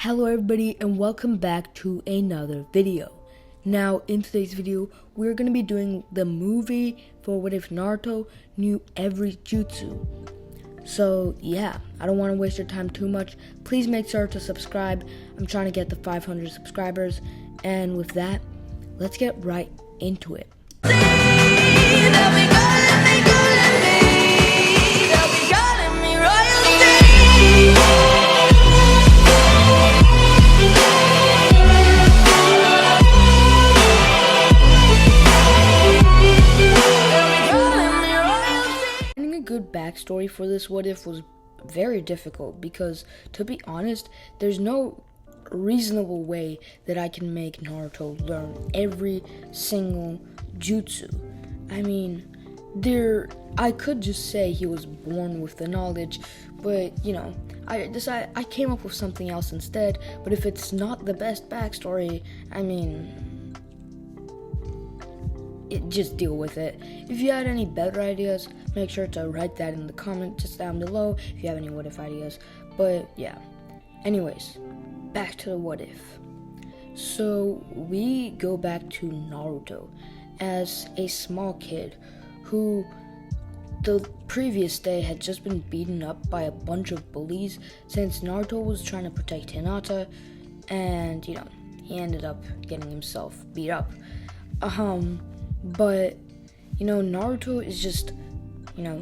Hello everybody and welcome back to another video. Now in today's video we're going to be doing the movie for what if Naruto knew every jutsu. So yeah, I don't want to waste your time too much. Please make sure to subscribe. I'm trying to get the 500 subscribers, and with that, let's get right into it. Good backstory for this what if was very difficult because, to be honest, there's no reasonable way that I can make Naruto learn every single jutsu. I mean, I could just say he was born with the knowledge, but I came up with something else instead. But if it's not the best backstory, I mean, just deal with it. If you had any better ideas, make sure to write that in the comment just down below if you have any what if ideas. But yeah, anyways, back to the what if. So we go back to Naruto as a small kid who the previous day had just been beaten up by a bunch of bullies since Naruto was trying to protect Hinata, and he ended up getting himself beat up. But Naruto is just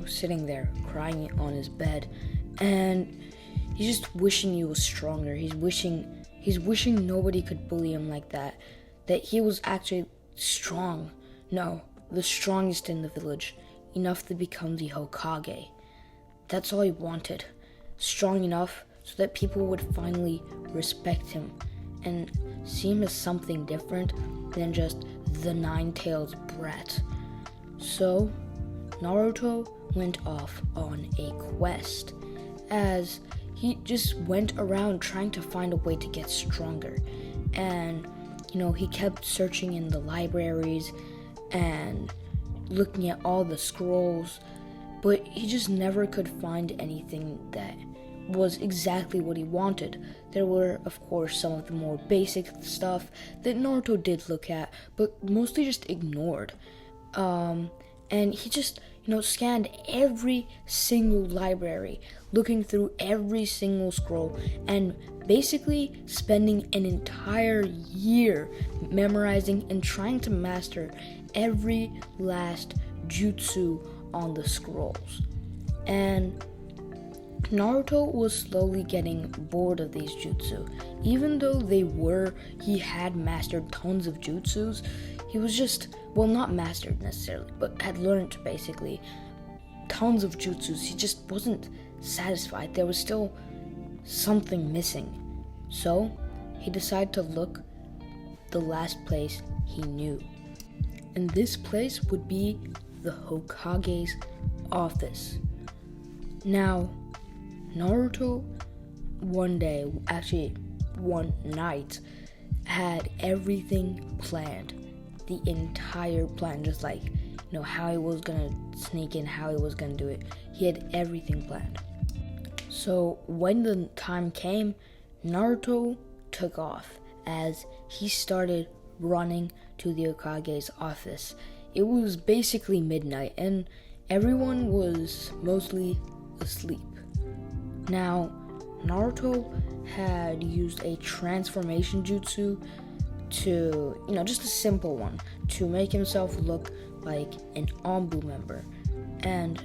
sitting there crying on his bed, and he's just wishing he was stronger. He's wishing nobody could bully him like that he was actually strong. No, the strongest in the village, enough to become the Hokage. That's all he wanted. Strong enough so that people would finally respect him and see him as something different than just the nine-tailed brat. So Naruto went off on a quest, as he just went around trying to find a way to get stronger. And he kept searching in the libraries and looking at all the scrolls, but he just never could find anything that was exactly what he wanted. There were, of course, some of the more basic stuff that Naruto did look at, but mostly just ignored. And he just, scanned every single library, looking through every single scroll, and basically spending an entire year memorizing and trying to master every last jutsu on the scrolls. And Naruto was slowly getting bored of these jutsu. Even though he had mastered tons of jutsus, he was just, not mastered necessarily, but had learned basically tons of jutsus. He just wasn't satisfied. There was still something missing. So he decided to look the last place he knew. And this place would be the Hokage's office. Now, Naruto one night had everything planned. The entire plan, just like, how he was gonna sneak in, how he was gonna do it. He had everything planned. So when the time came, Naruto took off as he started running to the Hokage's office. It was basically midnight and everyone was mostly asleep. Now, Naruto had used a transformation jutsu to, just a simple one, to make himself look like an Anbu member. And,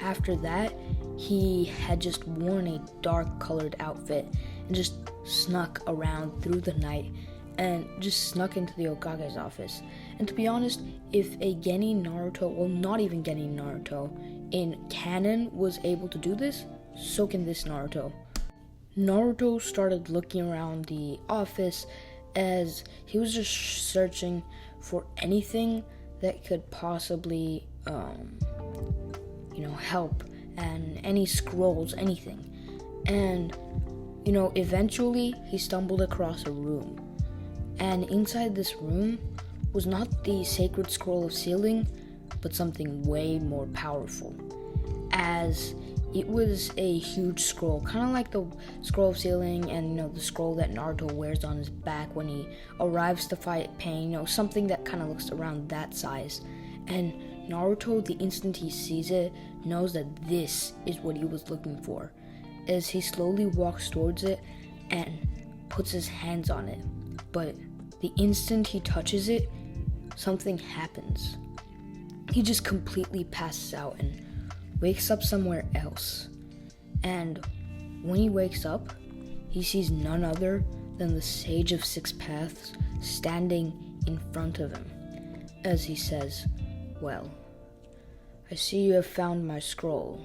after that, he had just worn a dark colored outfit and just snuck around through the night and just snuck into the Hokage's office. And to be honest, if a Genin Naruto, not even Genin Naruto, in canon was able to do this, so can this Naruto. Naruto started looking around the office as he was just searching for anything that could possibly, help, and any scrolls, anything. And, eventually he stumbled across a room. And inside this room was not the sacred scroll of sealing, but something way more powerful. As it was a huge scroll, kind of like the scroll of sealing and, the scroll that Naruto wears on his back when he arrives to fight Pain, something that kind of looks around that size. And Naruto, the instant he sees it, knows that this is what he was looking for, as he slowly walks towards it and puts his hands on it. But the instant he touches it, something happens. He just completely passes out and wakes up somewhere else. And when he wakes up, he sees none other than the Sage of Six Paths standing in front of him, as he says, "Well, I see you have found my scroll.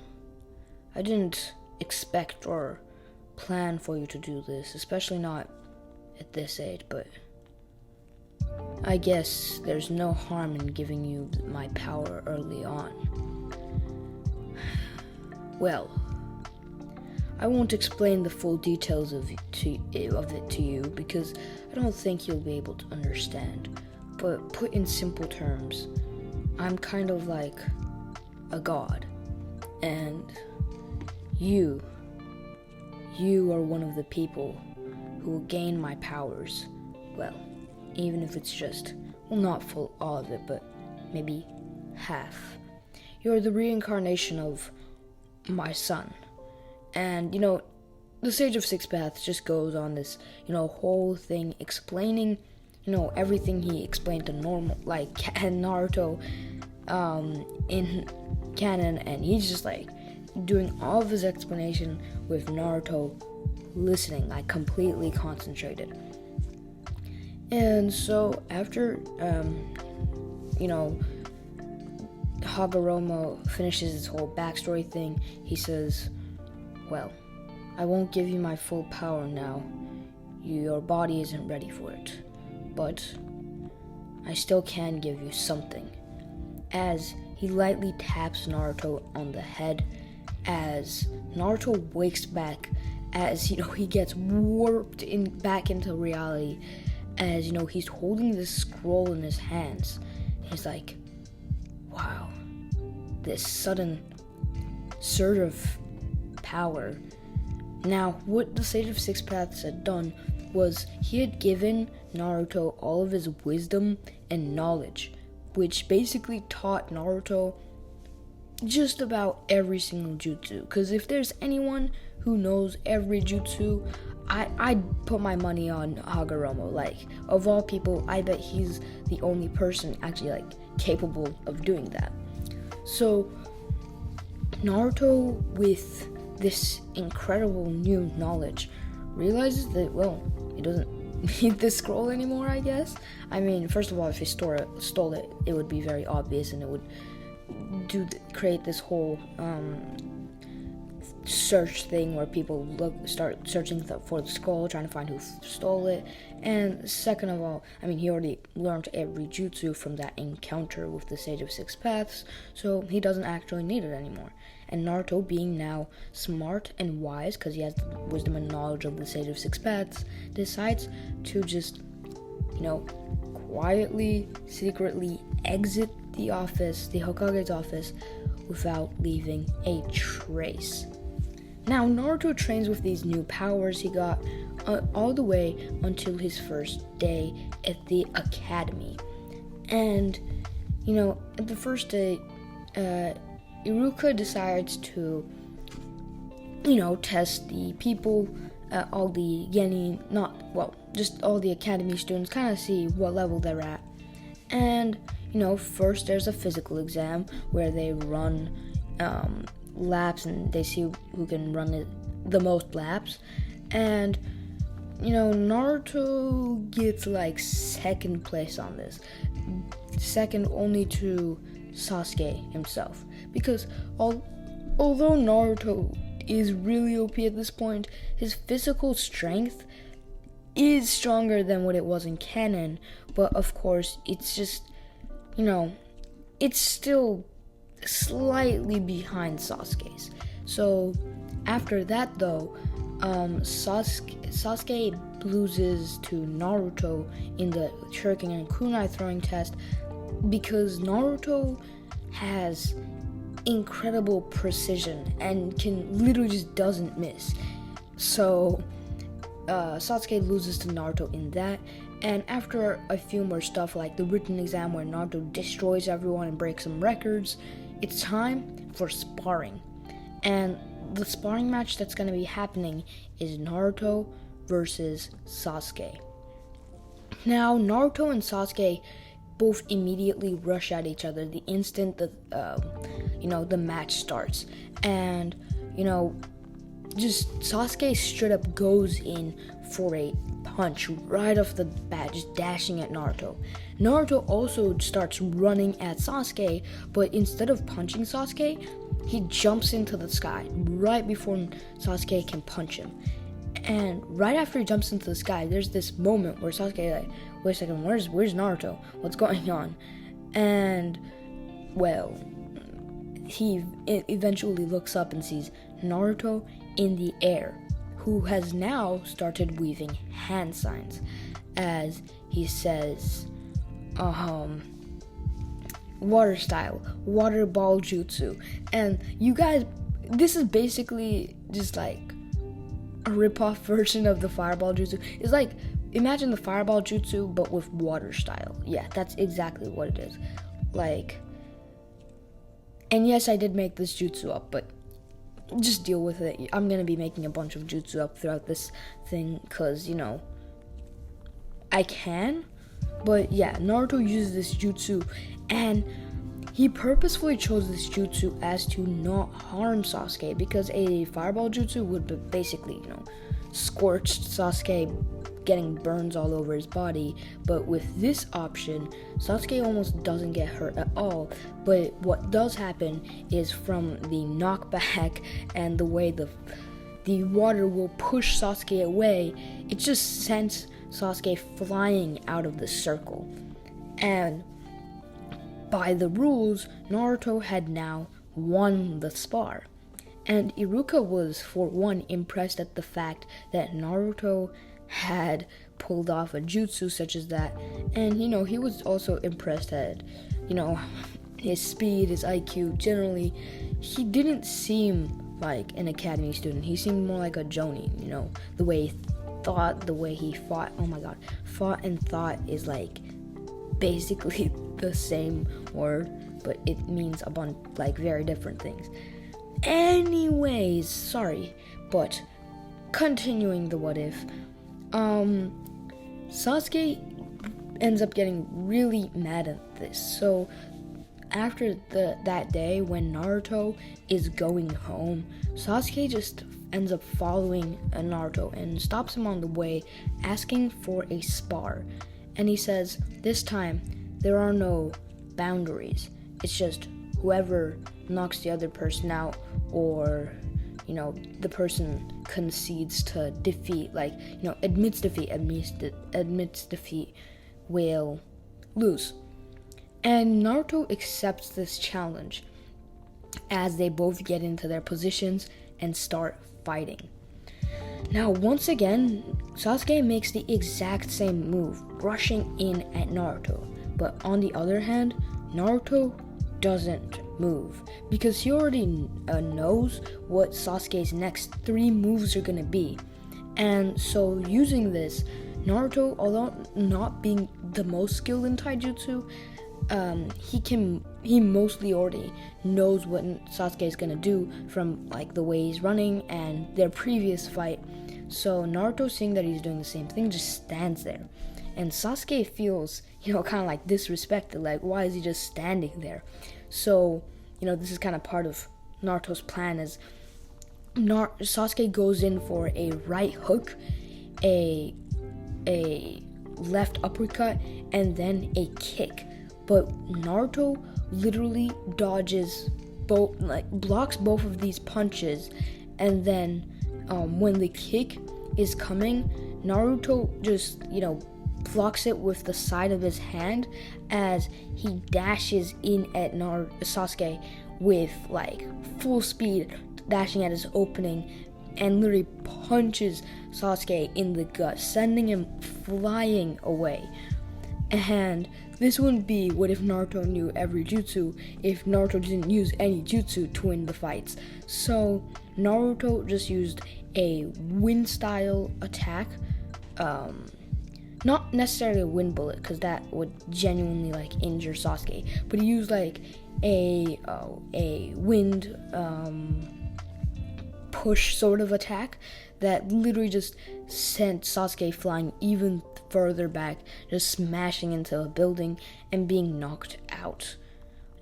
I didn't expect or plan for you to do this, especially not at this age, but I guess there's no harm in giving you my power early on. Well, I won't explain the full details of it to you because I don't think you'll be able to understand, but put in simple terms, I'm kind of like a god, and you are one of the people who will gain my powers. Well, even if it's just, not full all of it, but maybe half. You're the reincarnation of my son." And, the Sage of Six Paths just goes on this, whole thing explaining, everything he explained to Naruto, in canon, and he's just doing all of his explanation with Naruto listening, completely concentrated. And so after, Hagoromo finishes his whole backstory thing, he says, "Well, I won't give you my full power now. Your body isn't ready for it. But I still can give you something." As he lightly taps Naruto on the head, as Naruto wakes back, as, he gets warped back into reality, as, he's holding this scroll in his hands. He's like, wow, this sudden surge of power. Now, what the Sage of Six Paths had done was he had given Naruto all of his wisdom and knowledge, which basically taught Naruto just about every single jutsu. Because if there's anyone who knows every jutsu, I'd put my money on Hagoromo. Of all people, I bet he's the only person actually, capable of doing that. So, Naruto, with this incredible new knowledge, realizes that, he doesn't need this scroll anymore, I guess. I mean, first of all, if he stole it, it would be very obvious, and it would create this whole search thing where people start searching for the scroll, trying to find who stole it. And second of all, he already learned every jutsu from that encounter with the Sage of Six Paths, so he doesn't actually need it anymore. And Naruto, being now smart and wise, because he has the wisdom and knowledge of the Sage of Six Paths, decides to just, quietly, secretly exit the office, the Hokage's office, without leaving a trace. Now, Naruto trains with these new powers he got all the way until his first day at the academy. And, at the first day, Iruka decides to, test the people, all the just all the academy students, kind of see what level they're at. And, first there's a physical exam where they run laps and they see who can run the most laps. And, Naruto gets second place on this. Second only to Sasuke himself. Because although Naruto is really OP at this point, his physical strength is stronger than what it was in canon, but of course it's just, it's still slightly behind Sasuke's. So after that though, Sasuke loses to Naruto in the Sharingan and kunai throwing test because Naruto has incredible precision and can literally just doesn't miss. So Sasuke loses to Naruto in that, and after a few more stuff like the written exam where Naruto destroys everyone and breaks some records, it's time for sparring. And the sparring match that's going to be happening is Naruto versus Sasuke. Now, Naruto and Sasuke both immediately rush at each other the instant the match starts. And, just Sasuke straight up goes in for a punch right off the bat, just dashing at Naruto. Naruto also starts running at Sasuke, but instead of punching Sasuke, he jumps into the sky right before Sasuke can punch him. And right after he jumps into the sky, there's this moment where Sasuke like, wait a second, where's Naruto? What's going on? And, well, he eventually looks up and sees Naruto in the air, who has now started weaving hand signs as he says, water style, water ball jutsu. And you guys, this is basically just like a rip-off version of the fireball jutsu. It's like, imagine the fireball jutsu but with water style. Yeah, that's exactly what it is. Like, and yes, I did make this jutsu up, but just deal with it. I'm gonna be making a bunch of jutsu up throughout this thing because, I can. But yeah, Naruto uses this jutsu, and he purposefully chose this jutsu as to not harm Sasuke, because a fireball jutsu would be basically, scorched Sasuke, getting burns all over his body. But with this option, Sasuke almost doesn't get hurt at all. But what does happen is from the knockback and the way the water will push Sasuke away, it just sends Sasuke flying out of the circle. And by the rules, Naruto had now won the spar. And Iruka was, for one, impressed at the fact that Naruto had pulled off a jutsu such as that. And, he was also impressed at, his speed, his IQ. Generally, he didn't seem like an academy student. He seemed more like a Jonin, the way he thought, the way he fought. Oh my god. Fought and thought is like basically the same word, but it means a bunch, like, very different things. Anyways, sorry, but continuing the what if, Sasuke ends up getting really mad at this. So after that day when Naruto is going home, Sasuke just ends up following Naruto and stops him on the way, asking for a spar. And he says, this time there are no boundaries. It's just whoever knocks the other person out, or the person concedes to defeat, admits defeat, will lose. And Naruto accepts this challenge as they both get into their positions and start fighting. Now, once again, Sasuke makes the exact same move, rushing in at Naruto. But on the other hand, Naruto doesn't move because he already knows what Sasuke's next 3 moves are going to be. And so using this, Naruto, although not being the most skilled in taijutsu, he mostly already knows what Sasuke is going to do from the way he's running and their previous fight. So Naruto, seeing that he's doing the same thing, just stands there. And Sasuke feels, kind of disrespected, why is he just standing there? So, this is kind of part of Naruto's plan, as Sasuke goes in for a right hook, a left uppercut, and then a kick. But Naruto literally dodges both, blocks both of these punches, and then when the kick is coming, Naruto just, blocks it with the side of his hand as he dashes in at Sasuke with full speed, dashing at his opening, and literally punches Sasuke in the gut, sending him flying away. And this wouldn't be what if Naruto knew every jutsu if Naruto didn't use any jutsu to win the fights. So Naruto just used a wind style attack, not necessarily a wind bullet because that would genuinely like injure Sasuke, but he used like a wind push sort of attack that literally just sent Sasuke flying even further back, just smashing into a building and being knocked out.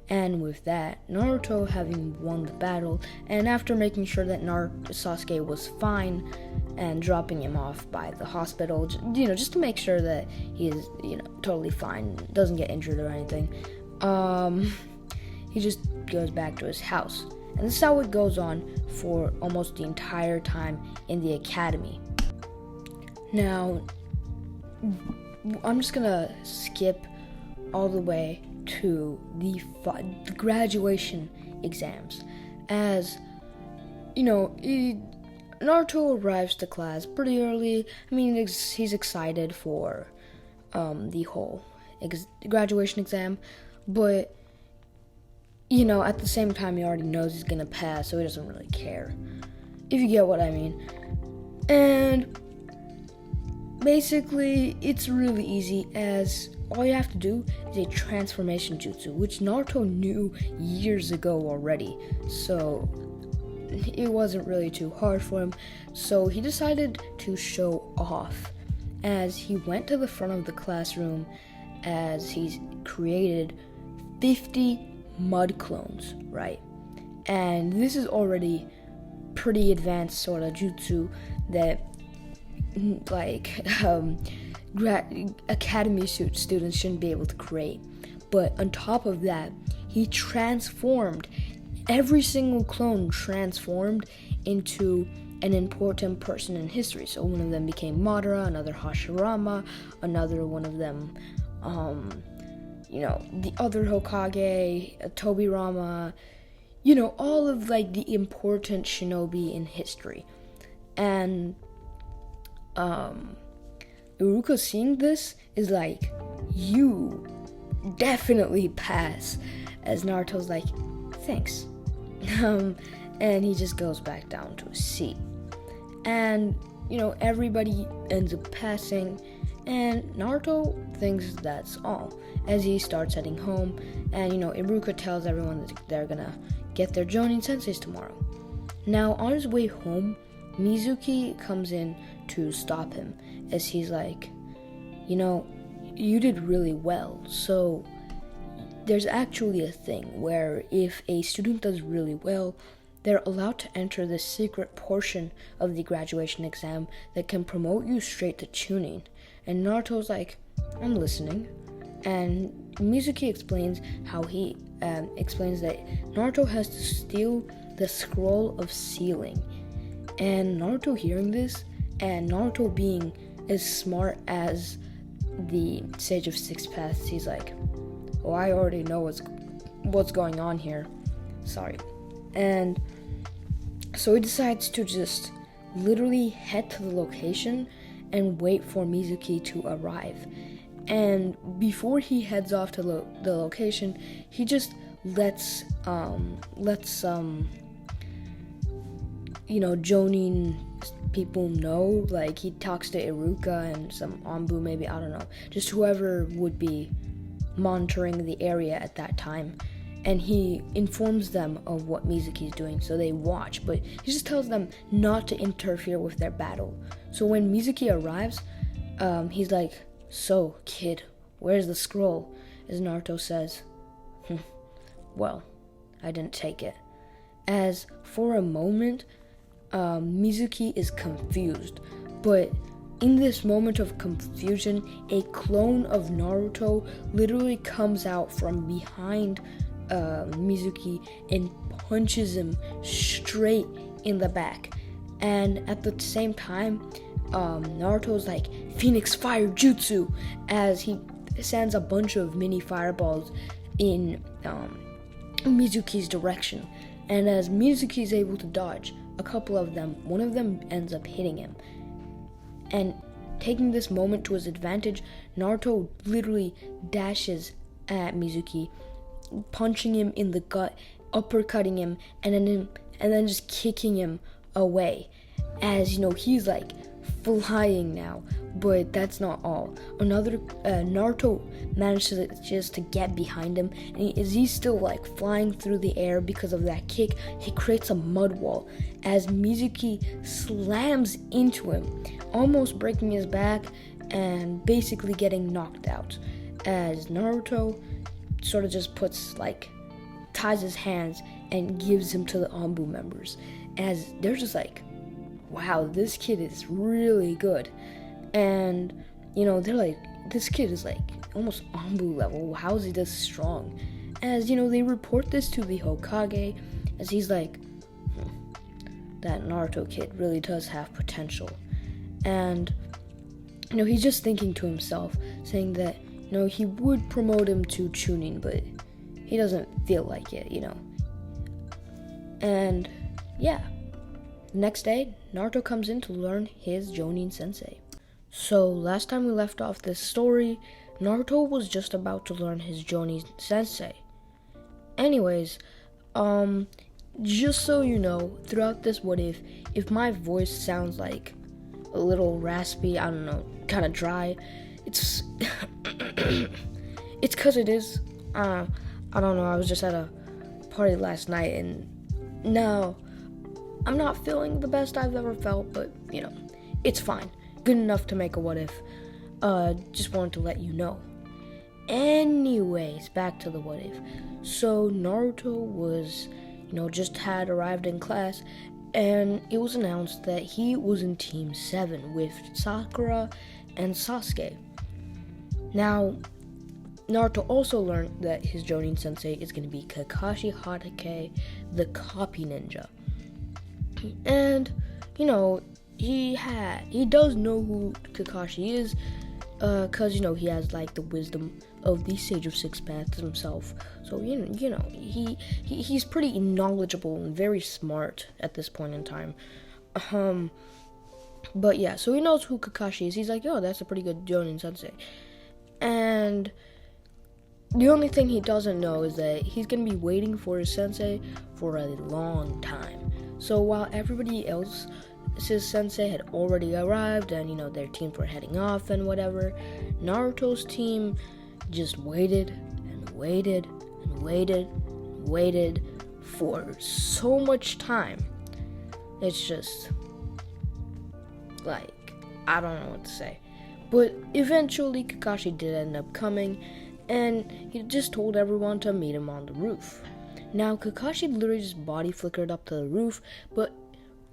And with that, Naruto having won the battle, and after making sure that Sasuke was fine and dropping him off by the hospital, just to make sure that he is, totally fine, doesn't get injured or anything, he just goes back to his house. And this is how it goes on for almost the entire time in the academy. Now, I'm just gonna skip all the way to the graduation exams. As Naruto arrives to class pretty early. I mean, he's excited for the whole graduation exam, but at the same time, he already knows he's gonna pass, so he doesn't really care, if you get what I mean. And basically, it's really easy, as all you have to do is a transformation jutsu, which Naruto knew years ago already, so it wasn't really too hard for him. So he decided to show off, as he went to the front of the classroom, as he's created 50 mud clones, right? And this is already pretty advanced sort of jutsu that academy students shouldn't be able to create. But on top of that, he transformed every single clone transformed into an important person in history. So one of them became Madara, another Hashirama, another one of them the other Hokage, Tobirama, all of the important shinobi in history. And Iruka seeing this is like, you definitely pass, as Naruto's like, thanks. And he just goes back down to his seat. And, everybody ends up passing, and Naruto thinks that's all, as he starts heading home. And, Iruka tells everyone that they're gonna get their Jonin senseis tomorrow. Now, on his way home, Mizuki comes in to stop him, as he's like, you did really well, so there's actually a thing where if a student does really well, they're allowed to enter this secret portion of the graduation exam that can promote you straight to Chunin. And Naruto's like, I'm listening. And Mizuki explains how he explains that Naruto has to steal the scroll of sealing. And Naruto hearing this, and Naruto being as smart as the Sage of Six Paths, he's like, oh, I already know what's going on here. Sorry. And so he decides to just literally head to the location and wait for Mizuki to arrive. And before he heads off to the location, he just lets Jonin people know. Like, he talks to Iruka and some Anbu, maybe, I don't know, just whoever would be monitoring the area at that time, and he informs them of what Mizuki's doing, so they watch, but he just tells them not to interfere with their battle. So when Mizuki arrives, he's like, so, kid, where's the scroll? As Naruto says, well, I didn't take it. As for a moment, Mizuki is confused, but in this moment of confusion, a clone of Naruto literally comes out from behind Mizuki and punches him straight in the back. And at the same time, Naruto's like, Phoenix Fire Jutsu, as he sends a bunch of mini fireballs in Mizuki's direction. And as Mizuki is able to dodge a couple of them, one of them ends up hitting him. And taking this moment to his advantage, Naruto literally dashes at Mizuki, punching him in the gut, uppercutting him, and then just kicking him away. As he's like flying now. But that's not all. Naruto manages just to get behind him, and he's still like flying through the air because of that kick. He creates a mud wall as Mizuki slams into him, almost breaking his back and basically getting knocked out. As Naruto sort of just ties his hands and gives him to the Anbu members, as they're just like, wow, this kid is really good. And they're like, this kid is like almost Anbu level. How is he this strong? As they report this to the Hokage, as he's like, that Naruto kid really does have potential. And he's just thinking to himself, saying that he would promote him to Chunin, but he doesn't feel like it. And yeah, next day Naruto comes in to learn his Jonin sensei. So last time we left off this story, Naruto was just about to learn his Jonin sensei. Anyways, just so you know, throughout this what if my voice sounds like a little raspy, I don't know, kind of dry, it's it's because it is. I don't know, I was just at a party last night, and now I'm not feeling the best I've ever felt, but it's fine. Good enough to make a what if. Just wanted to let you know. Anyways, back to the what if. So Naruto was, just had arrived in class, and it was announced that he was in Team 7 with Sakura and Sasuke. Now, Naruto also learned that his Jonin sensei is going to be Kakashi Hatake, the copy ninja. And, he does know who Kakashi is, cause he has like the wisdom of the Sage of Six Paths himself. So he's pretty knowledgeable and very smart at this point in time. But yeah, so he knows who Kakashi is. He's like, oh, that's a pretty good Jonin sensei. And the only thing he doesn't know is that he's gonna be waiting for his sensei for a long time. So while everybody else, his sensei had already arrived and their teams were heading off and whatever, Naruto's team just waited and waited and waited and waited for so much time. It's just like, I don't know what to say. But eventually Kakashi did end up coming, and he just told everyone to meet him on the roof. Now Kakashi literally just body flickered up to the roof, but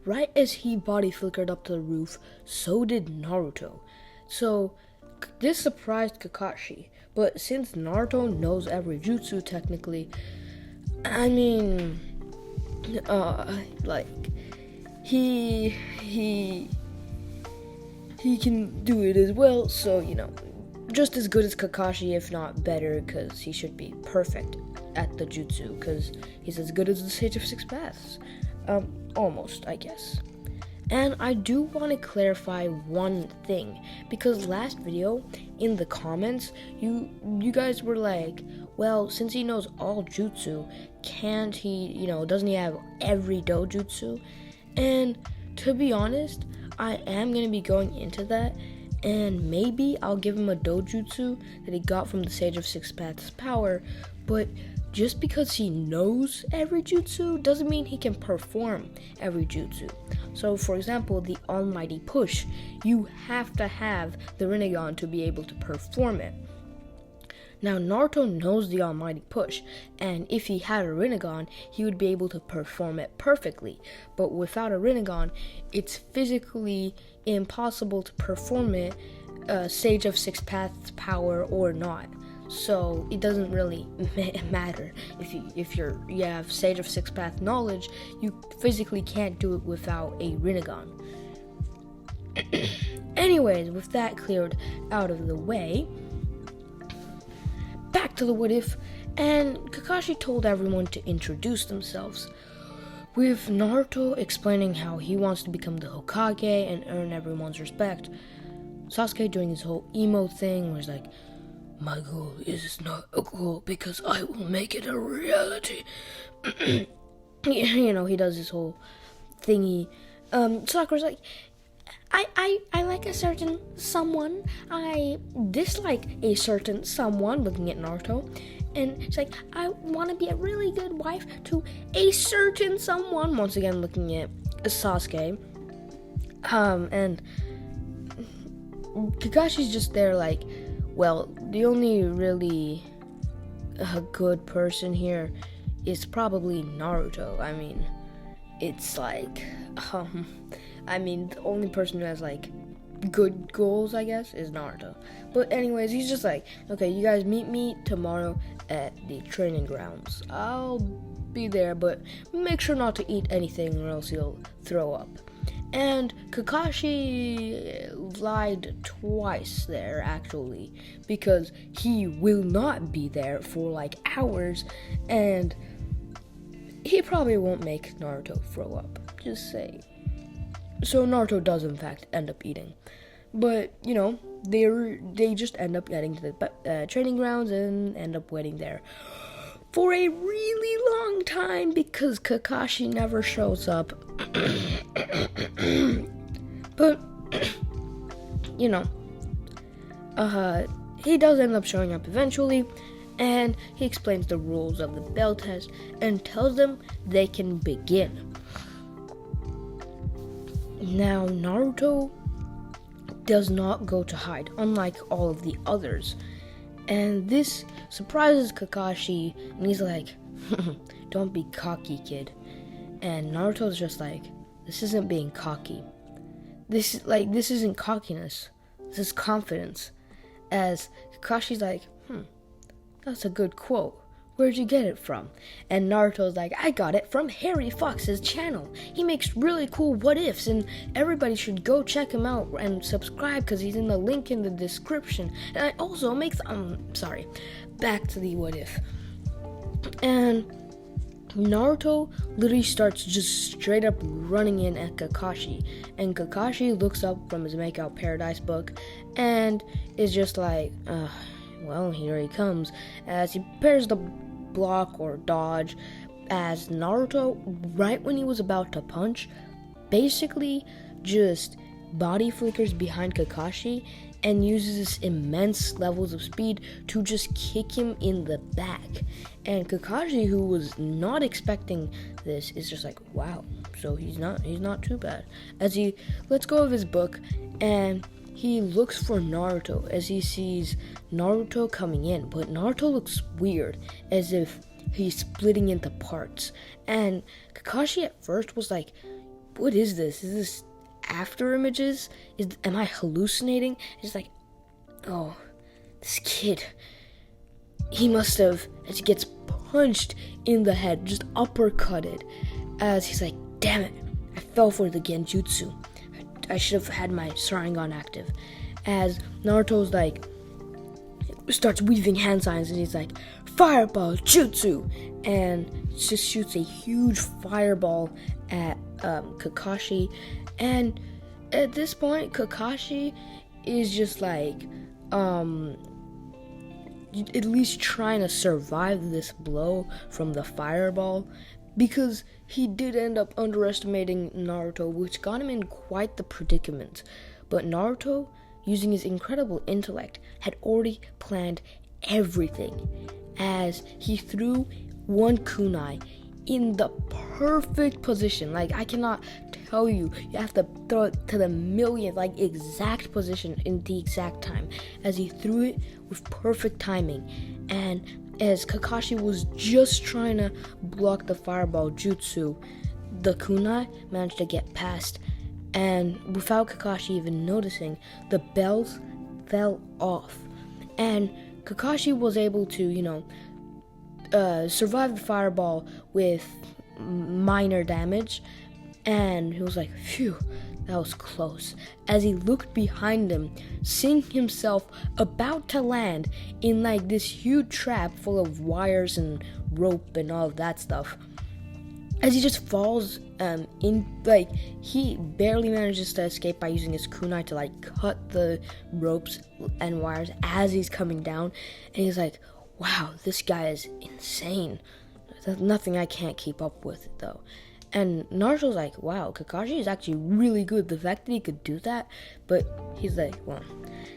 right as he body flickered up to the roof, so did Naruto. So this surprised Kakashi, but since Naruto knows every jutsu technically, I mean, he can do it as well, so just as good as Kakashi, if not better, because he should be perfect at the jutsu, because he's as good as the Sage of Six Paths. Almost, I guess. And I do want to clarify one thing, because last video, in the comments, you guys were like, well, since he knows all jutsu, can't he, doesn't he have every dojutsu? And to be honest, I am going to be going into that, and maybe I'll give him a dojutsu that he got from the Sage of Six Paths power, but just because he knows every jutsu doesn't mean he can perform every jutsu. So for example, the Almighty Push, you have to have the Rinnegan to be able to perform it. Now Naruto knows the Almighty Push, and if he had a Rinnegan, he would be able to perform it perfectly. But without a Rinnegan, it's physically impossible to perform it, Sage of Six Paths power or not. So it doesn't really matter if you have Sage of Six Path knowledge. You physically can't do it without a Rinnegan. Anyways, with that cleared out of the way, back to the what if, and Kakashi told everyone to introduce themselves, with Naruto explaining how he wants to become the Hokage and earn everyone's respect. Sasuke doing his whole emo thing where he's like, my goal is not a goal because I will make it a reality. He does this whole thingy. Sakura's like, I like a certain someone. I dislike a certain someone, looking at Naruto. And it's like, I want to be a really good wife to a certain someone. Once again, looking at Sasuke. And Kakashi's just there like, well, the only really good person here is probably Naruto. I mean, it's like, the only person who has like good goals, I guess, is Naruto. But anyways, he's just like, okay, you guys meet me tomorrow at the training grounds. I'll be there, but make sure not to eat anything or else you'll throw up. And Kakashi lied twice there, actually, because he will not be there for like hours, and he probably won't make Naruto throw up. Just say. So Naruto does in fact end up eating, but they just end up getting to the training grounds and end up waiting there for a really long time because Kakashi never shows up. But he does end up showing up eventually, and he explains the rules of the bell test and tells them they can begin. Now, Naruto does not go to hide, unlike all of the others. And this surprises Kakashi, and he's like, don't be cocky, kid. And Naruto's just like, this isn't being cocky. This isn't cockiness. This is confidence. As Kakashi's like, that's a good quote. Where'd you get it from? And Naruto's like, I got it from Harry Fox's channel. He makes really cool what-ifs, and everybody should go check him out and subscribe because he's in the link in the description. And I also make back to the what-if. And Naruto literally starts just straight up running in at Kakashi. And Kakashi looks up from his Make Out Paradise book and is just like, well, here he comes, as he prepares the block or dodge, as Naruto, right when he was about to punch, basically just body flickers behind Kakashi and uses immense levels of speed to just kick him in the back. And Kakashi, who was not expecting this, is just like, wow, so he's not too bad. As he lets go of his book and he looks for Naruto as he sees Naruto coming in, but Naruto looks weird, as if he's splitting into parts. And Kakashi at first was like, what is this? Is this after images? Am I hallucinating? It's like, oh, this kid, he must have, as he gets punched in the head, just uppercutted, as he's like, damn it, I fell for the Genjutsu. I should have had my Sharingan active. As Naruto's like, starts weaving hand signs, and he's like, fireball jutsu, and just shoots a huge fireball at Kakashi. And at this point, Kakashi is just like, at least trying to survive this blow from the fireball, because he did end up underestimating Naruto, which got him in quite the predicament. But Naruto, using his incredible intellect, had already planned everything, as he threw one kunai in the perfect position. Like, I cannot tell you, you have to throw it to the millionth, like, exact position in the exact time, as he threw it with perfect timing. And as Kakashi was just trying to block the fireball jutsu, the kunai managed to get past, and without Kakashi even noticing, the bells fell off. And Kakashi was able to, survive the fireball with minor damage, and he was like, phew, that was close, as he looked behind him, seeing himself about to land in like this huge trap full of wires and rope and all of that stuff. as he just falls in, like, he barely manages to escape by using his kunai to, like, cut the ropes and wires as he's coming down. And he's like, wow, this guy is insane. There's nothing I can't keep up with, though. And Naruto's like, wow, Kakashi is actually really good. The fact that he could do that, but he's like, well,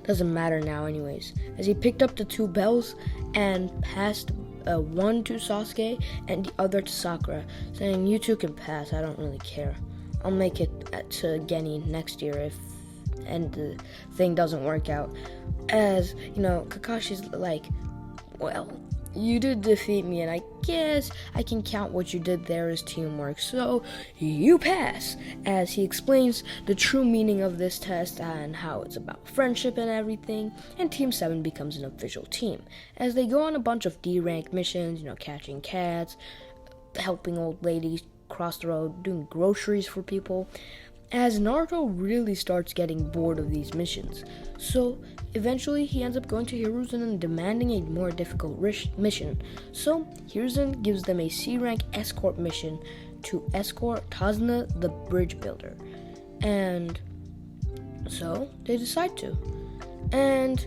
doesn't matter now anyways. As he picked up the 2 bells and passed one to Sasuke and the other to Sakura, saying, you 2 can pass, I don't really care. I'll make it to Geni next year if and the thing doesn't work out. As, Kakashi's like, well, you did defeat me, and I guess I can count what you did there as teamwork, so you pass, as he explains the true meaning of this test and how it's about friendship and everything, and Team 7 becomes an official team, as they go on a bunch of D-rank missions, catching cats, helping old ladies cross the road, doing groceries for people, as Naruto really starts getting bored of these missions. So eventually he ends up going to Hiruzen and demanding a more difficult mission. So Hiruzen gives them a C-rank escort mission to escort Tazuna the bridge builder. And so they decide to. And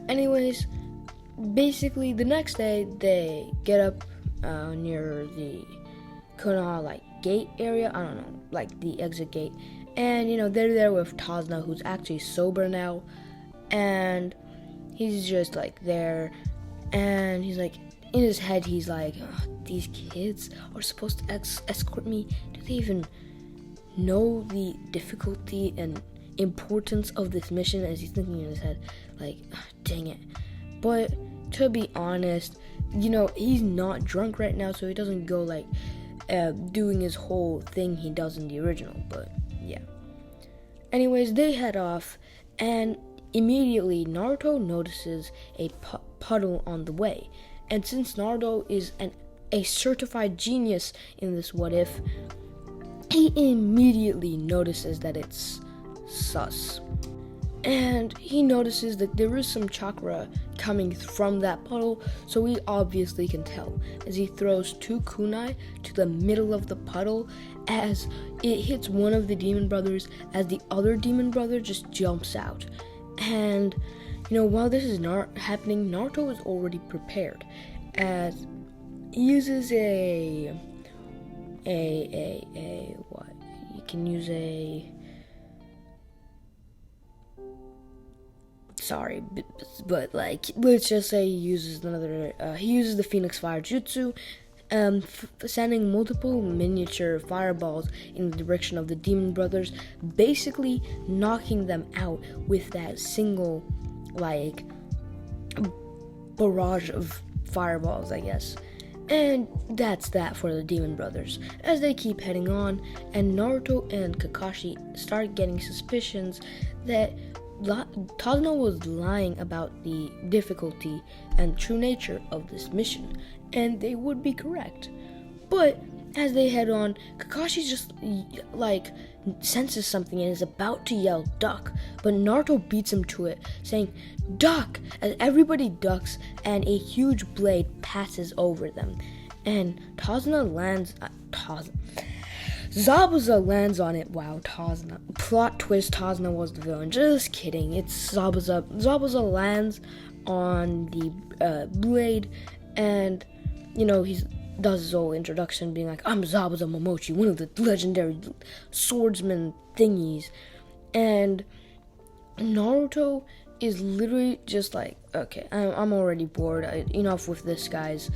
anyways, basically the next day they get up near the Konoha gate area, I don't know, the exit gate, and they're there with Tazuna, who's actually sober now, and he's just there, and he's in his head he's like, these kids are supposed to escort me. Do they even know the difficulty and importance of this mission? As he's thinking in his head, dang it. But to be honest, he's not drunk right now, so he doesn't go doing his whole thing he does in the original, but yeah. Anyways, they head off, and immediately Naruto notices a puddle on the way. And since Naruto is a certified genius in this what if, he immediately notices that it's sus. And he notices that there is some chakra coming from that puddle, so he obviously can tell, as he throws 2 kunai to the middle of the puddle, as it hits one of the demon brothers, as the other demon brother just jumps out. And while this is happening, Naruto is already prepared, as he uses what? You can use but let's just say he uses the Phoenix Fire Jutsu, sending multiple miniature fireballs in the direction of the demon brothers, basically knocking them out with that single barrage of fireballs, I guess. And that's that for the demon brothers, as they keep heading on, and Naruto and Kakashi start getting suspicions that Tazuna was lying about the difficulty and true nature of this mission, and they would be correct. But as they head on, Kakashi just senses something and is about to yell duck, but Naruto beats him to it, saying duck, as everybody ducks and a huge blade passes over them, and Zabuza lands on it. Wow, Tazuna. Plot twist, Tazuna was the villain. Just kidding, it's Zabuza. Zabuza lands on the blade, and he does his whole introduction being like, I'm Zabuza Momochi, one of the legendary swordsman thingies. And Naruto is literally just okay, I'm already bored. Enough with this guy's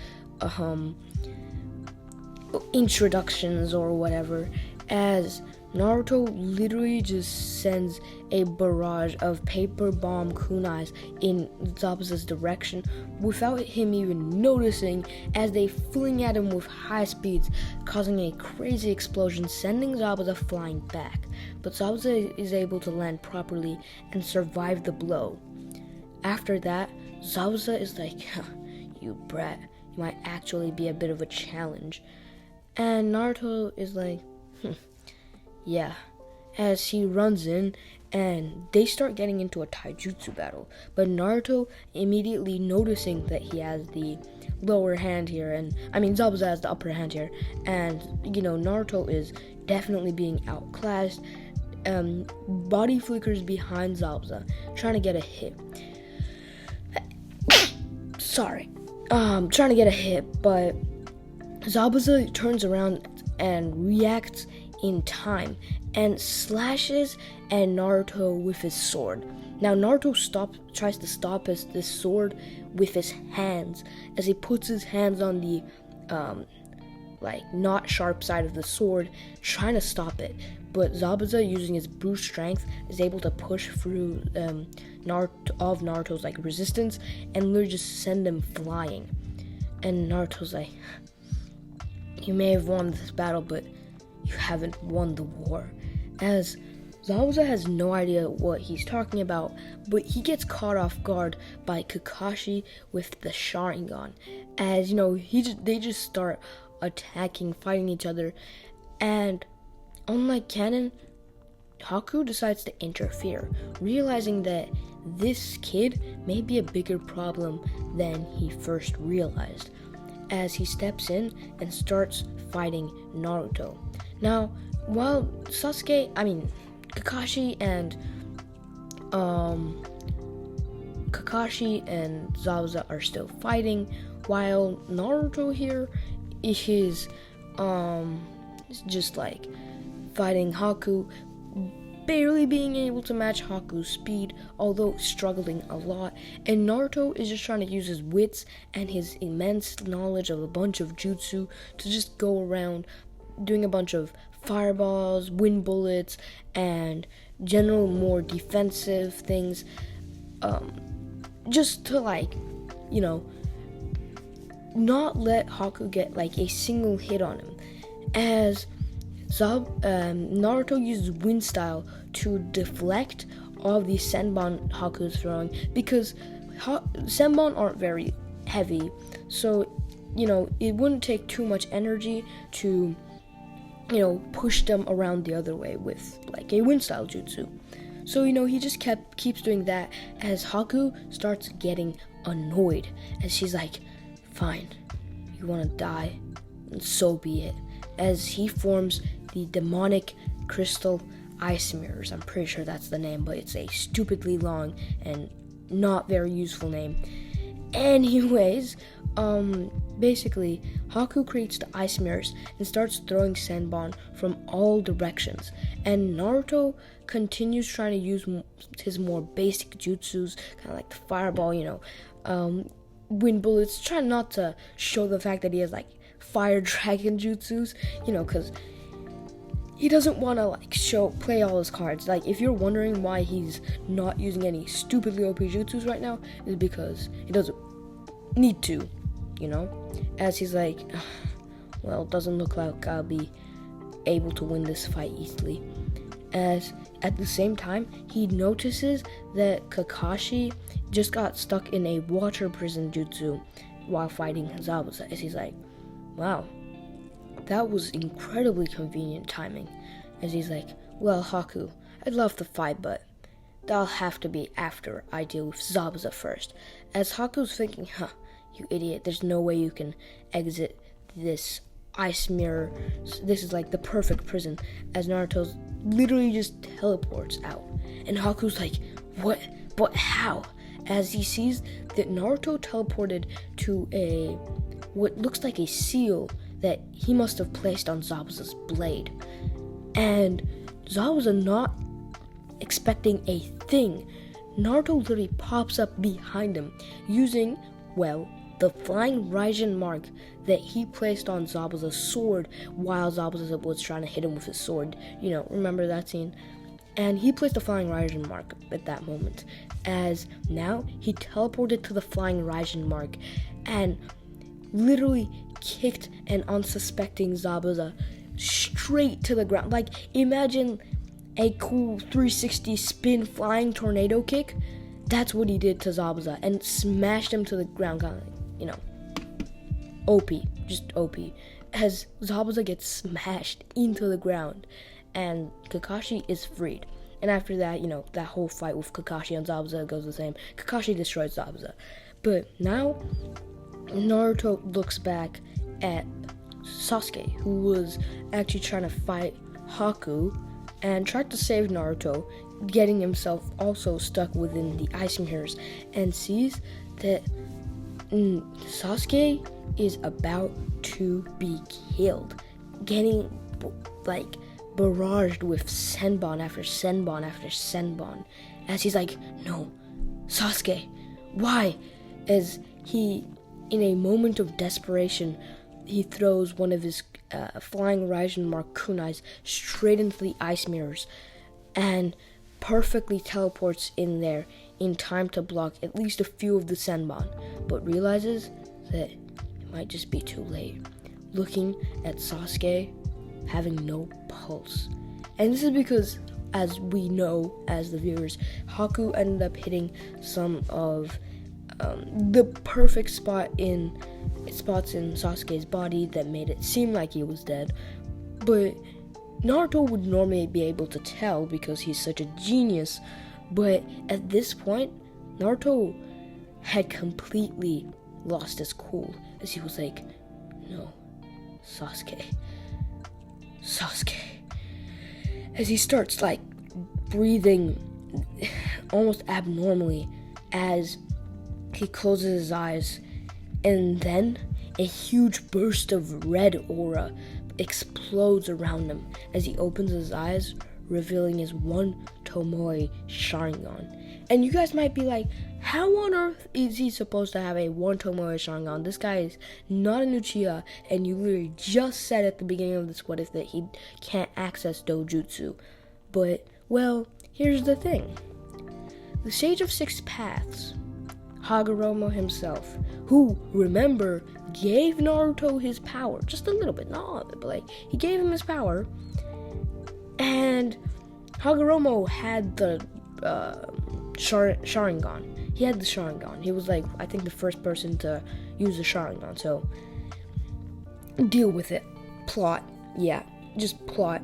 introductions or whatever, as Naruto literally just sends a barrage of paper bomb kunais in Zabuza's direction without him even noticing, as they fling at him with high speeds, causing a crazy explosion, sending Zabuza flying back. But Zabuza is able to land properly and survive the blow. After that, Zabuza is like, you brat, you might actually be a bit of a challenge. And Naruto is like, yeah, as he runs in, and they start getting into a taijutsu battle. But Naruto, immediately noticing that he has the lower hand here, and I mean Zabuza has the upper hand here, and Naruto is definitely being outclassed. Body flickers behind Zabuza, trying to get a hit. Sorry, trying to get a hit, but Zabuza turns around and reacts in time and slashes at Naruto with his sword. Now Naruto tries to stop this sword with his hands as he puts his hands on the not sharp side of the sword, trying to stop it. But Zabuza, using his brute strength, is able to push through Naruto's resistance and literally just send him flying. And Naruto's like, you may have won this battle, but you haven't won the war. As Zabuza has no idea what he's talking about, but he gets caught off guard by Kakashi with the Sharingan. As they just start attacking, fighting each other, and unlike canon, Haku decides to interfere, realizing that this kid may be a bigger problem than he first realized, as he steps in and starts fighting Naruto. Now, while Kakashi and Zabuza are still fighting, while Naruto here is just fighting Haku, barely being able to match Haku's speed, although struggling a lot. And Naruto is just trying to use his wits and his immense knowledge of a bunch of jutsu to just go around doing a bunch of fireballs, wind bullets, and general more defensive things, just to not let Haku get a single hit on him. As Naruto uses wind style to deflect all of the senbon Haku's throwing, because senbon aren't very heavy, so it wouldn't take too much energy to push them around the other way with a wind style jutsu. So he just keeps doing that, as Haku starts getting annoyed, as she's like, fine, you want to die, and so be it, as he forms the demonic crystal ice mirrors. I'm pretty sure that's the name, but it's a stupidly long and not very useful name. Anyways, basically, Haku creates the ice mirrors and starts throwing senbon from all directions, and Naruto continues trying to use his more basic jutsus, kind of like the fireball, wind bullets, trying not to show the fact that he has fire dragon jutsus, because he doesn't want to play all his cards. If you're wondering why he's not using any stupidly OP jutsus right now, is because he doesn't need to, as he's well, it doesn't look like I'll be able to win this fight easily. As at the same time, he notices that Kakashi just got stuck in a water prison jutsu while fighting Zabuza, as he's like, wow, that was incredibly convenient timing. As he's like, well, Haku, I'd love to fight, but that'll have to be after I deal with Zabuza first. As Haku's thinking, you idiot, there's no way you can exit this ice mirror. This is the perfect prison, as Naruto literally just teleports out. And Haku's like, what? But how? As he sees that Naruto teleported to what looks like a seal that he must have placed on Zabuza's blade. And Zabuza, not expecting a thing, Naruto literally pops up behind him using, the flying Raijin mark that he placed on Zabuza's sword while Zabuza was trying to hit him with his sword. Remember that scene? And he placed the flying Raijin mark at that moment, as now he teleported to the flying Raijin mark and literally kicked an unsuspecting Zabuza straight to the ground. Imagine a cool 360 spin flying tornado kick. That's what he did to Zabuza, and smashed him to the ground, OP, just OP, as Zabuza gets smashed into the ground, and Kakashi is freed. And after that, that whole fight with Kakashi and Zabuza goes the same. Kakashi destroys Zabuza. But now, Naruto looks back at Sasuke, who was actually trying to fight Haku and tried to save Naruto, getting himself also stuck within the ice mirrors, and sees that Sasuke is about to be killed, getting barraged with senbon after senbon after senbon, as he's like, no, Sasuke, why? As he, in a moment of desperation, he throws one of his flying Razen Mark kunais straight into the ice mirrors and perfectly teleports in there in time to block at least a few of the senbon, but realizes that it might just be too late, looking at Sasuke having no pulse. And this is because, as we know as the viewers, Haku ended up hitting some of the perfect spots in Sasuke's body that made it seem like he was dead, but Naruto would normally be able to tell because he's such a genius. But at this point, Naruto had completely lost his cool, as he was like, no, Sasuke, as he starts breathing almost abnormally as he closes his eyes, and then a huge burst of red aura explodes around him as he opens his eyes, revealing his one Tomoe Sharingan. And you guys might be like, how on earth is he supposed to have a one Tomoe Sharingan? This guy is not an Uchiha, and you literally just said at the beginning of this what if that he can't access Dojutsu. But, well, here's the thing. The Sage of Six Paths, Hagoromo himself, who, remember, gave Naruto his power, just a little bit, not all of it, but he gave him his power, and Hagoromo had the Sharingan. He had the Sharingan. He was I think the first person to use the Sharingan, so deal with it. Plot. Yeah, just plot.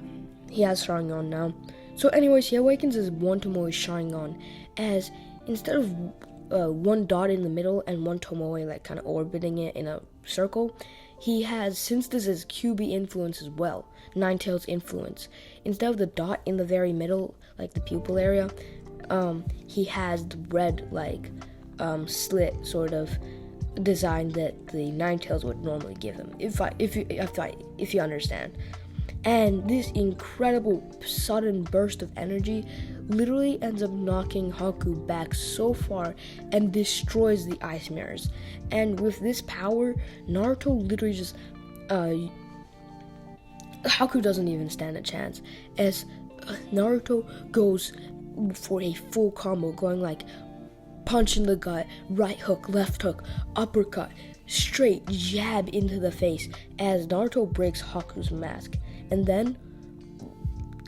He has Sharingan now. So anyways, he awakens his one Tomoe Sharingan, as instead of one dot in the middle and one Tomoe kind of orbiting it in a circle, he has, since this is QB influence as well, Ninetales influence, instead of the dot in the very middle, the pupil area, he has the red slit sort of design that the Ninetales would normally give him, if you understand. And this incredible sudden burst of energy literally ends up knocking Haku back so far and destroys the ice mirrors. And with this power, Naruto literally just Haku doesn't even stand a chance, as Naruto goes for a full combo, going punch in the gut, right hook, left hook, uppercut, straight jab into the face, as Naruto breaks Haku's mask. And then,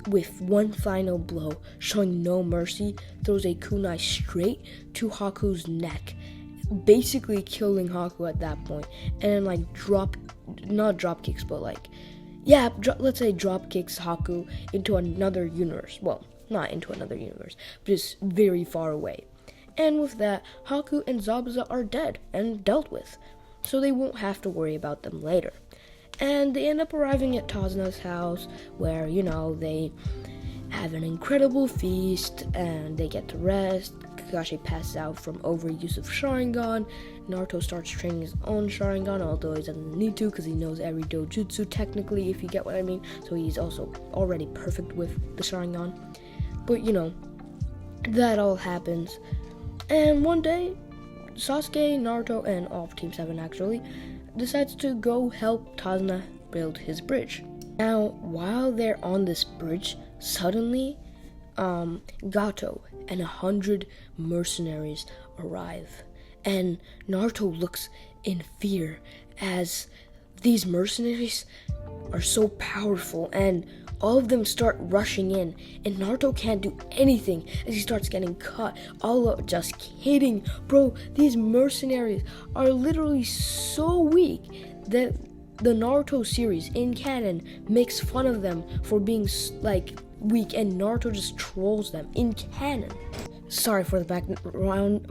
with one final blow, showing no mercy, throws a kunai straight to Haku's neck, basically killing Haku at that point. And then not drop kicks, but let's say drop kicks Haku into another universe. Well, not into another universe, but just very far away. And with that, Haku and Zabuza are dead and dealt with, so they won't have to worry about them later. And they end up arriving at Tasuna's house, where, they have an incredible feast, and they get to rest. Kakashi passes out from overuse of Sharingan. Naruto starts training his own Sharingan, although he doesn't need to, because he knows every dojutsu, technically, if you get what I mean. So he's also already perfect with the Sharingan. But, that all happens. And one day, Sasuke, Naruto, and all of Team 7, actually, decides to go help Tazuna build his bridge. Now, while they're on this bridge, suddenly, Gato and 100 mercenaries arrive. And Naruto looks in fear, as these mercenaries are so powerful, and all of them start rushing in, and Naruto can't do anything as he starts getting cut. Just kidding, bro. These mercenaries are literally so weak that the Naruto series in canon makes fun of them for being week, and Naruto just trolls them in canon. Sorry for the background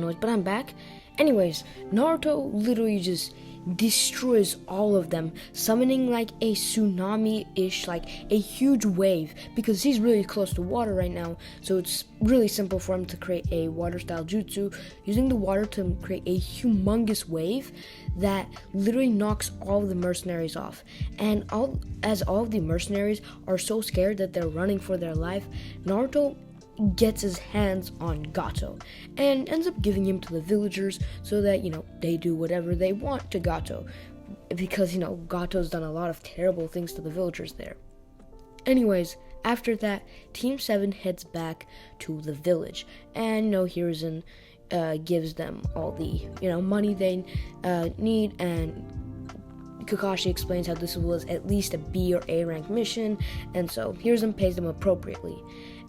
noise, but I'm back. Anyways, Naruto literally just destroys all of them, summoning like a tsunami-ish, like a huge wave, because he's really close to water right now, so it's really simple for him to create a water-style jutsu, using the water to create a humongous wave that literally knocks all of the mercenaries off. And all of the mercenaries are so scared that they're running for their life, Naruto gets his hands on Gato and ends up giving him to the villagers so that, they do whatever they want to Gato, because, Gato's done a lot of terrible things to the villagers there. Anyways, after that, Team 7 heads back to the village, and, Hiruzen gives them all the, money they need, and Kakashi explains how this was at least a B or A rank mission, and so Hiruzen pays them appropriately.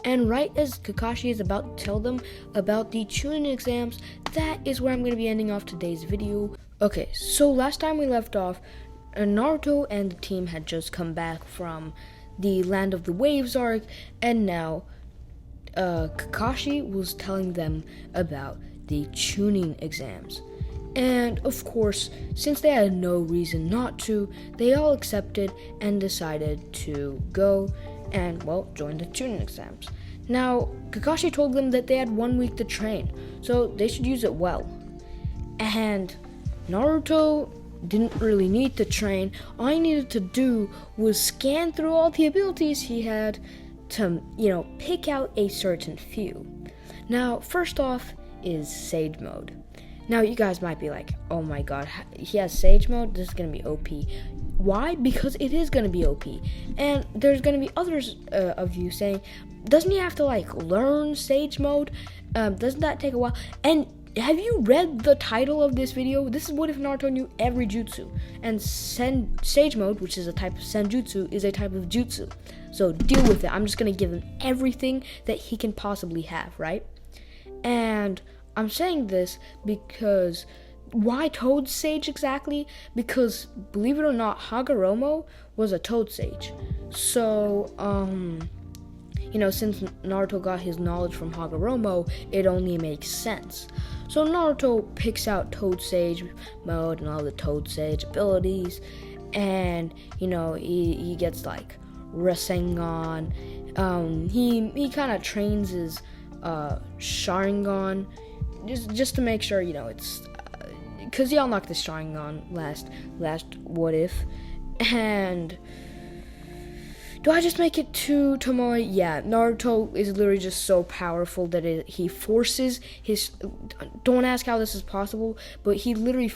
And right as Kakashi is about to tell them about the Chunin exams, that is where I'm going to be ending off today's video. Okay, so last time we left off, Naruto and the team had just come back from the Land of the Waves arc, and now Kakashi was telling them about the Chunin exams. And of course, since they had no reason not to, they all accepted and decided to go and, join the Chunin exams. Now, Kakashi told them that they had 1 week to train, so they should use it well. And Naruto didn't really need to train. All he needed to do was scan through all the abilities he had to, pick out a certain few. Now, first off is Sage Mode. Now, you guys might be like, oh my god, he has Sage Mode? This is going to be OP. Why? Because it is going to be OP. And there's going to be others of you saying, doesn't he have to, learn Sage Mode? Doesn't that take a while? And have you read the title of this video? This is what if Naruto knew every jutsu. And Sage Mode, which is a type of Senjutsu, is a type of jutsu. So deal with it. I'm just going to give him everything that he can possibly have, right? And I'm saying this because, why Toad Sage exactly? Because, believe it or not, Hagoromo was a Toad Sage. So, since Naruto got his knowledge from Hagoromo, it only makes sense. So Naruto picks out Toad Sage Mode and all the Toad Sage abilities, and, he gets, Rasengan. He kind of trains his Sharingan, just to make sure, it's, because he unlocked the Sharingan last what if, and do I just make it to Tomoe? Yeah, Naruto is literally just so powerful that he forces his, don't ask how this is possible, but he literally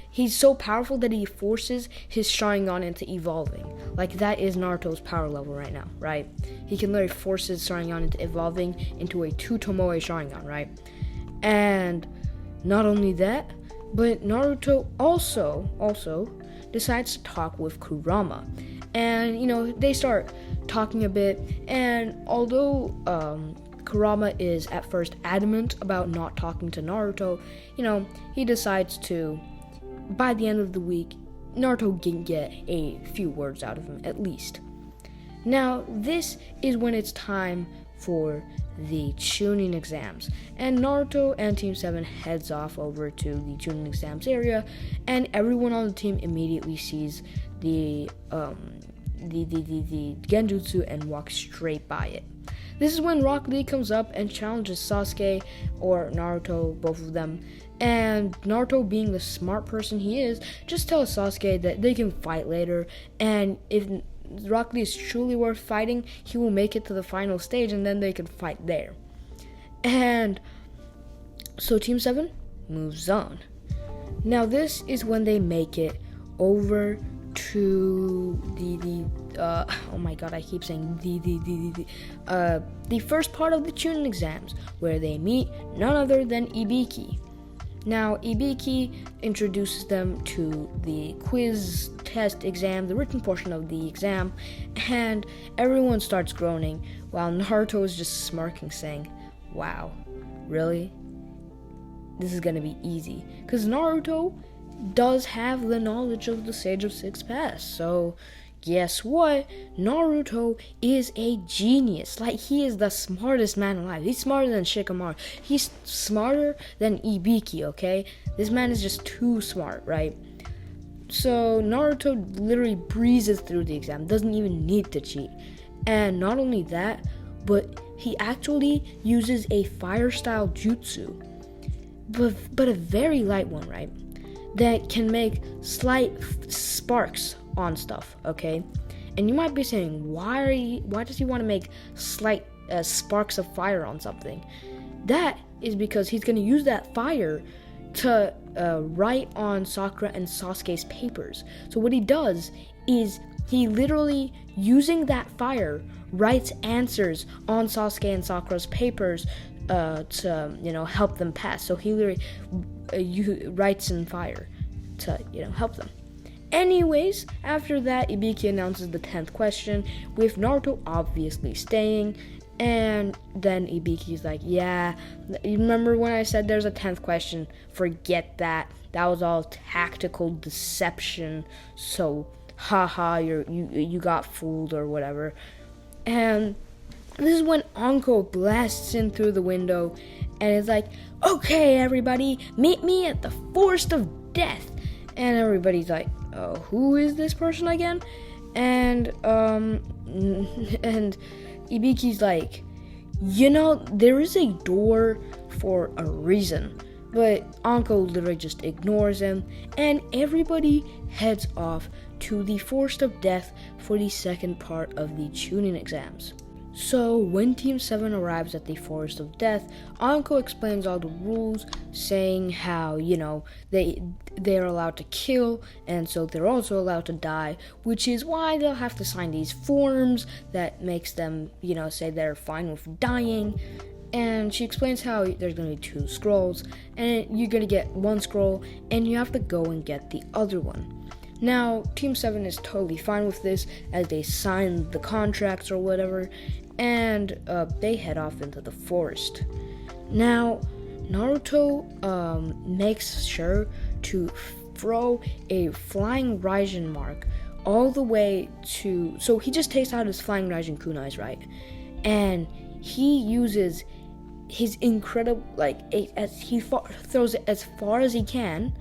he's so powerful that he forces his Sharingan into evolving. That is Naruto's power level right now, right? He can literally force his Sharingan into evolving into a 2 Tomoe Sharingan, right? And not only that, but Naruto also decides to talk with Kurama. And, they start talking a bit, and although Kurama is at first adamant about not talking to Naruto, he decides to, by the end of the week, Naruto can get a few words out of him, at least. Now, this is when it's time for the Chunin exams, and Naruto and Team 7 heads off over to the Chunin exams area, and everyone on the team immediately sees the genjutsu and walks straight by it. This is when Rock Lee comes up and challenges Sasuke or Naruto, both of them, and Naruto, being the smart person he is, just tells Sasuke that they can fight later, and if Rock Lee is truly worth fighting, he will make it to the final stage, and then they can fight there. And so Team 7 moves on. Now this is when they make it over to oh my god, I keep saying the first part of the Chunin exams, where they meet none other than Ibiki. Now, Ibiki introduces them to the quiz test exam, the written portion of the exam, and everyone starts groaning, while Naruto is just smirking, saying, wow, really? This is gonna be easy. Because Naruto does have the knowledge of the Sage of Six Paths, so, guess what? Naruto is a genius. Like, he is the smartest man alive. He's smarter than Shikamaru. He's smarter than Ibiki, okay? This man is just too smart, right? So Naruto literally breezes through the exam, doesn't even need to cheat. And not only that, but he actually uses a fire style jutsu, but a very light one, right? That can make slight sparks on stuff, okay? And you might be saying, why does he want to make slight sparks of fire on something? That is because he's going to use that fire to write on Sakura and Sasuke's papers. So what he does is he literally, using that fire, writes answers on Sasuke and Sakura's papers to help them pass. So he literally writes in fire to help them. Anyways, after that, Ibiki announces the 10th question, with Naruto obviously staying. And then Ibiki's like, yeah, you remember when I said there's a 10th question? Forget that. That was all tactical deception. So, haha, you got fooled or whatever. And this is when Anko blasts in through the window and is like, okay, everybody, meet me at the Forest of Death. And everybody's like, oh, who is this person again? And Ibiki's like, there is a door for a reason. But Anko literally just ignores him, and everybody heads off to the Forest of Death for the second part of the Chunin exams. So when Team 7 arrives at the Forest of Death, Anko explains all the rules, saying how, they're allowed to kill, and so they're also allowed to die, which is why they'll have to sign these forms that makes them, say they're fine with dying. And she explains how there's going to be 2 scrolls, and you're going to get 1 scroll, and you have to go and get the other one. Now, Team 7 is totally fine with this, as they sign the contracts or whatever, and they head off into the forest. Now, Naruto makes sure to throw a flying Raijin mark all the way to... So he just takes out his flying Raijin kunais, right? And he uses his incredible... he throws it as far as he can,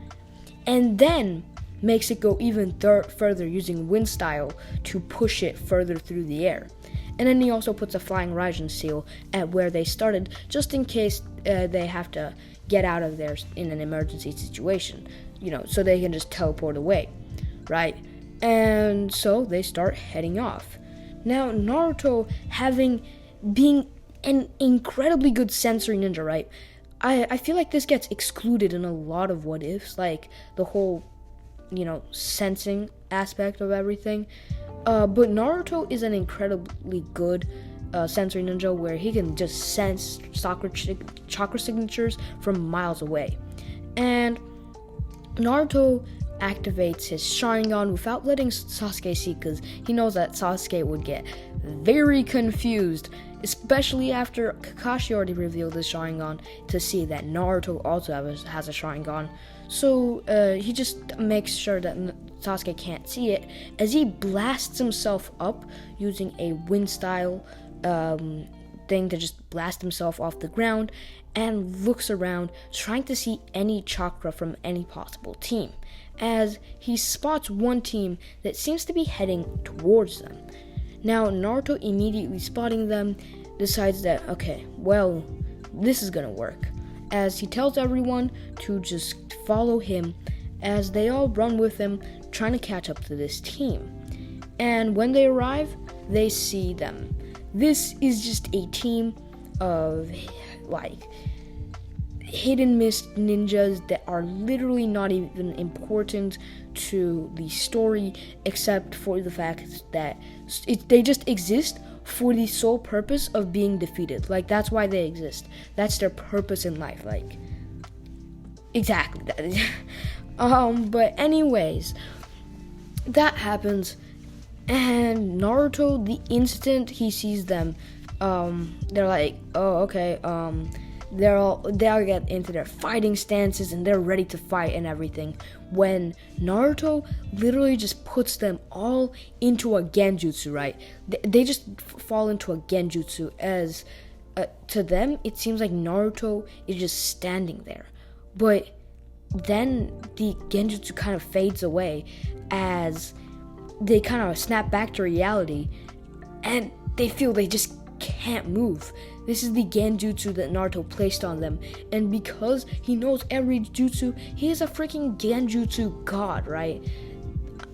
and then makes it go even further using wind style to push it further through the air. And then he also puts a flying Raijin seal at where they started, just in case they have to get out of there in an emergency situation, so they can just teleport away, right? And so they start heading off. Now, Naruto, being an incredibly good sensory ninja, right? I feel like this gets excluded in a lot of what ifs, like the whole, sensing aspect of everything. But Naruto is an incredibly good sensory ninja where he can just sense chakra signatures from miles away. And Naruto activates his Sharingan without letting Sasuke see, because he knows that Sasuke would get very confused, especially after Kakashi already revealed his Sharingan, to see that Naruto also has a Sharingan. So he just makes sure that Sasuke can't see it, as he blasts himself up using a wind style thing to just blast himself off the ground, and looks around trying to see any chakra from any possible team, as he spots one team that seems to be heading towards them. Now, Naruto, immediately spotting them, decides that, okay, well, this is gonna work, as he tells everyone to just follow him, as they all run with him, trying to catch up to this team. And when they arrive, they see them. This is just a team of, hidden mist ninjas that are literally not even important to the story, except for the fact that they just exist for the sole purpose of being defeated. That's why they exist. That's their purpose in life. Exactly that. But anyways, that happens, and Naruto, the instant he sees them, they're like, oh, okay, they all get into their fighting stances and they're ready to fight and everything, when Naruto literally just puts them all into a genjutsu, right? They just fall into a genjutsu, as to them it seems like Naruto is just standing there, but then the genjutsu kind of fades away as they kind of snap back to reality and they feel they just can't move. This is the genjutsu that Naruto placed on them, and because he knows every jutsu, he is a freaking genjutsu god, right?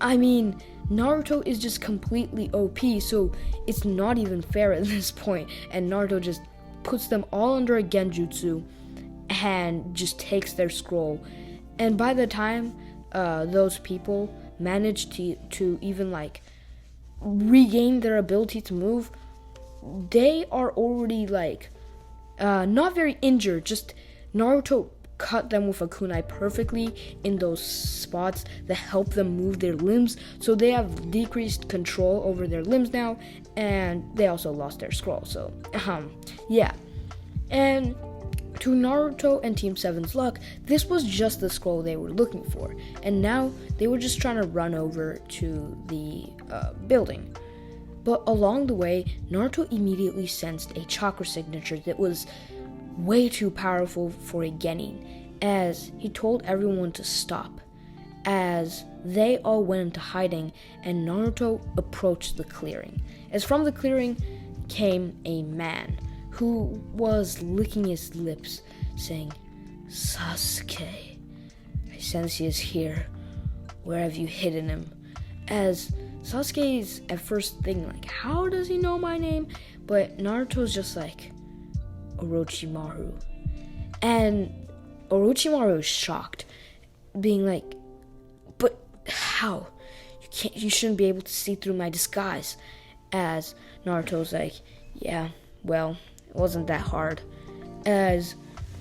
I mean, Naruto is just completely OP, so it's not even fair at this point, and Naruto just puts them all under a genjutsu and just takes their scroll. And by the time those people manage to even like regain their ability to move, they are already like not very injured, just Naruto cut them with a kunai perfectly in those spots that help them move their limbs, so they have decreased control over their limbs now, and they also lost their scroll. So yeah, and to Naruto and Team 7's luck, this was just the scroll they were looking for, and now they were just trying to run over to the building. But along the way, Naruto immediately sensed a chakra signature that was way too powerful for a genin, as he told everyone to stop, as they all went into hiding and Naruto approached the clearing. As from the clearing came a man who was licking his lips, saying, "Sasuke, I sense he is here. Where have you hidden him?" As Sasuke's at first thinking, like, how does he know my name? But Naruto's just like, Orochimaru. And Orochimaru is shocked, being like, but how? You shouldn't be able to see through my disguise. As Naruto's like, yeah, well, it wasn't that hard. As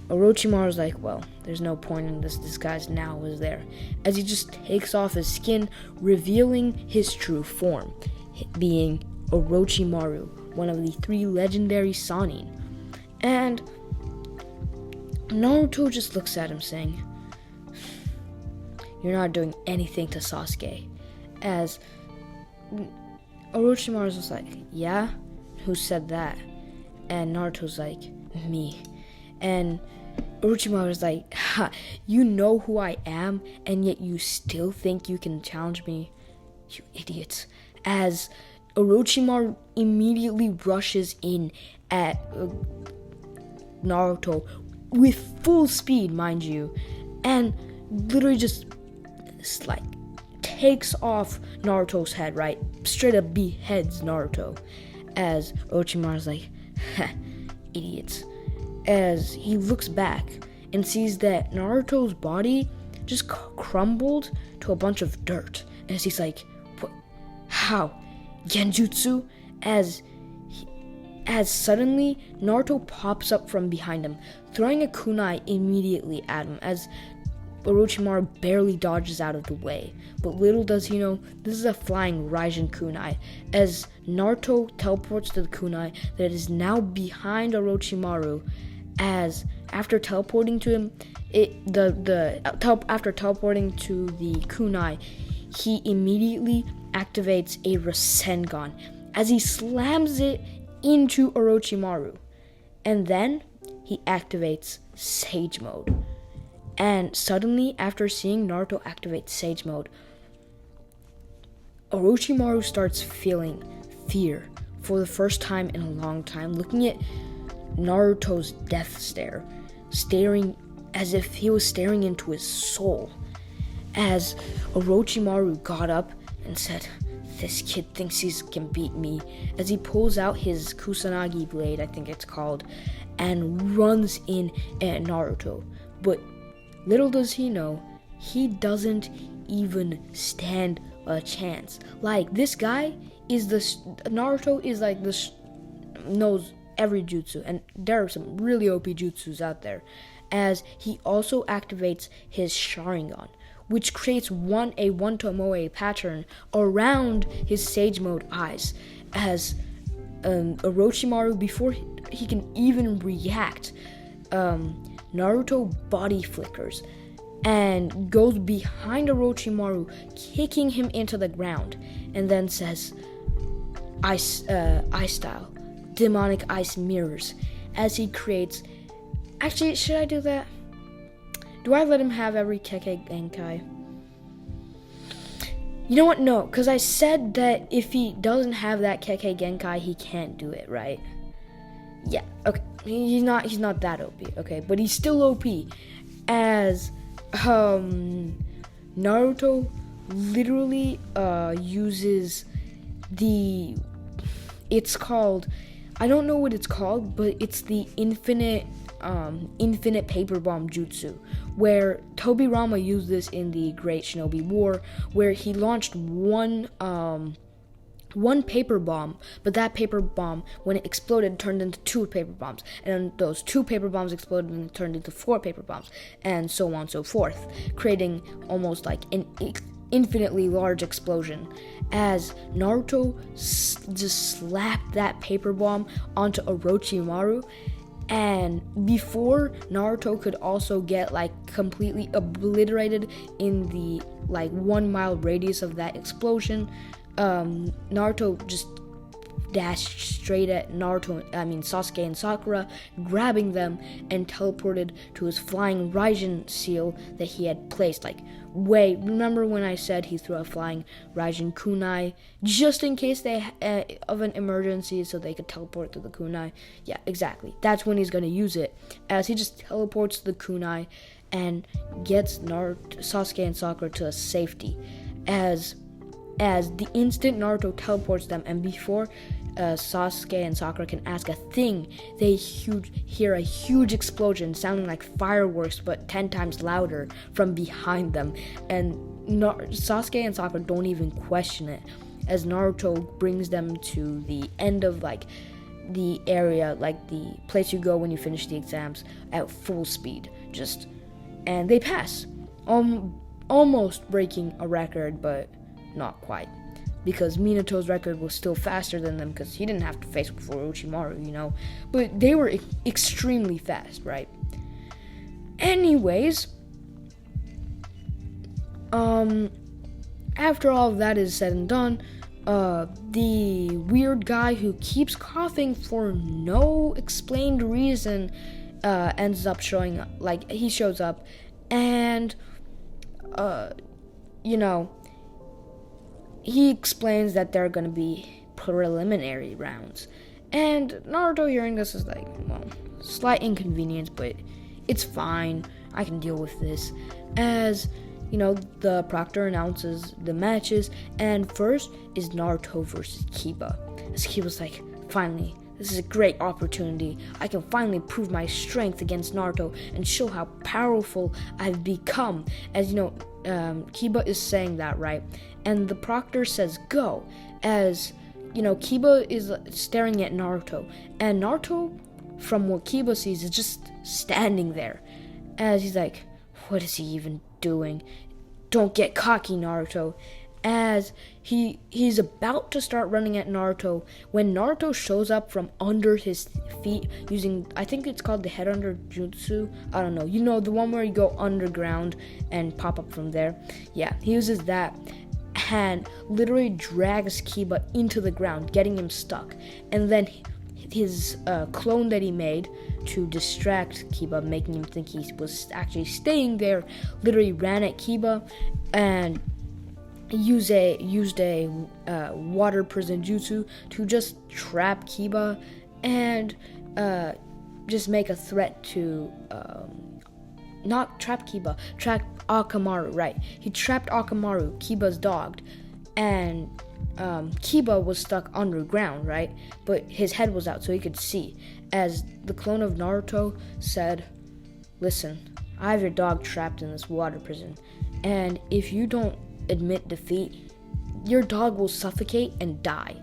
Orochimaru's like, well, there's no point in this disguise now, is there? As he just takes off his skin, revealing his true form, being Orochimaru, one of the 3 legendary Sannin. And Naruto just looks at him saying, "You're not doing anything to Sasuke." As Orochimaru's just like, "Yeah? Who said that?" And Naruto's like, "Me." And Orochimaru's like, "Ha, you know who I am, and yet you still think you can challenge me? You idiots." As Orochimaru immediately rushes in at Naruto with full speed, mind you, and literally just like takes off Naruto's head, right? Straight up beheads Naruto. As Orochimaru's like, "Ha, idiots." As he looks back and sees that Naruto's body just crumbled to a bunch of dirt. As he's like, what? How? Genjutsu? As suddenly Naruto pops up from behind him, throwing a kunai immediately at him, as Orochimaru barely dodges out of the way. But little does he know, this is a flying Raijin kunai, as Naruto teleports to the kunai that is now behind Orochimaru. As after teleporting to him, after teleporting to the kunai, he immediately activates a Rasengan as he slams it into Orochimaru, and then he activates Sage Mode. And suddenly, after seeing Naruto activate Sage Mode, Orochimaru starts feeling fear for the first time in a long time, looking at Naruto's death stare, staring as if he was staring into his soul. As Orochimaru got up and said, "This kid thinks he can beat me," as he pulls out his Kusanagi blade, I think it's called, and runs in at Naruto. But little does he know, he doesn't even stand a chance. Like, this guy is Naruto is like this, knows every jutsu, and there are some really OP jutsus out there, as he also activates his Sharingan, which creates a one tomoe pattern around his Sage Mode eyes, as Orochimaru, before he can even react, Naruto body flickers and goes behind Orochimaru, kicking him into the ground, and then says, ice style, demonic ice mirrors, as he creates... Actually, should I do that? Do I let him have every Keke Genkai? You know what? No, because I said that if he doesn't have that Keke Genkai, he can't do it, right? Yeah, okay. He's not that OP, okay? But he's still OP, as Naruto literally uses the... It's called... I don't know what it's called, but it's the infinite paper bomb jutsu, where Tobirama used this in the Great Shinobi War, where he launched one paper bomb, but that paper bomb, when it exploded, turned into 2 paper bombs, and those 2 paper bombs exploded and turned into 4 paper bombs, and so on and so forth, creating almost like an infinitely large explosion, as Naruto just slapped that paper bomb onto Orochimaru. And before Naruto could also get like completely obliterated in the like 1 mile radius of that explosion, Naruto just dashed straight at Sasuke and Sakura, grabbing them and teleported to his flying Raijin seal that he had placed. Remember when I said he threw a flying Raijin kunai just in case of an emergency so they could teleport to the kunai? Yeah, exactly. That's when he's going to use it, as he just teleports to the kunai and gets Sasuke and Sakura to safety. As the instant Naruto teleports them, and before Sasuke and Sakura can ask a thing, they hear a huge explosion sounding like fireworks but 10 times louder from behind them, and Sasuke and Sakura don't even question it, as Naruto brings them to the end of like the area, like the place you go when you finish the exams, at full speed, and they pass, almost breaking a record, but not quite, because Minato's record was still faster than them, because he didn't have to face before Orochimaru, but they were extremely fast, right? Anyways, after all of that is said and done, the weird guy who keeps coughing for no explained reason ends up showing up. He shows up, and he explains that there are going to be preliminary rounds. And Naruto, hearing this, is like, well, slight inconvenience, but it's fine. I can deal with this. As, the proctor announces the matches, and first is Naruto versus Kiba. As Kiba's like, finally, this is a great opportunity. I can finally prove my strength against Naruto and show how powerful I've become. As Kiba is saying that, right? And the proctor says go, as Kiba is staring at Naruto, and Naruto, from what Kiba sees, is just standing there, as he's like, what is he even doing? Don't get cocky, Naruto. As he's about to start running at Naruto, when Naruto shows up from under his feet using, I think it's called the head under jutsu, I don't know, the one where you go underground and pop up from there. Yeah, he uses that and literally drags Kiba into the ground, getting him stuck. And then his clone that he made to distract Kiba, making him think he was actually staying there, literally ran at Kiba and used a water prison jutsu to just trap Kiba and just make a threat to not trap Kiba, trap Akamaru, right? He trapped Akamaru, Kiba's dog, and Kiba was stuck underground, right? But his head was out so he could see. As the clone of Naruto said, listen, I have your dog trapped in this water prison, and if you don't admit defeat, your dog will suffocate and die.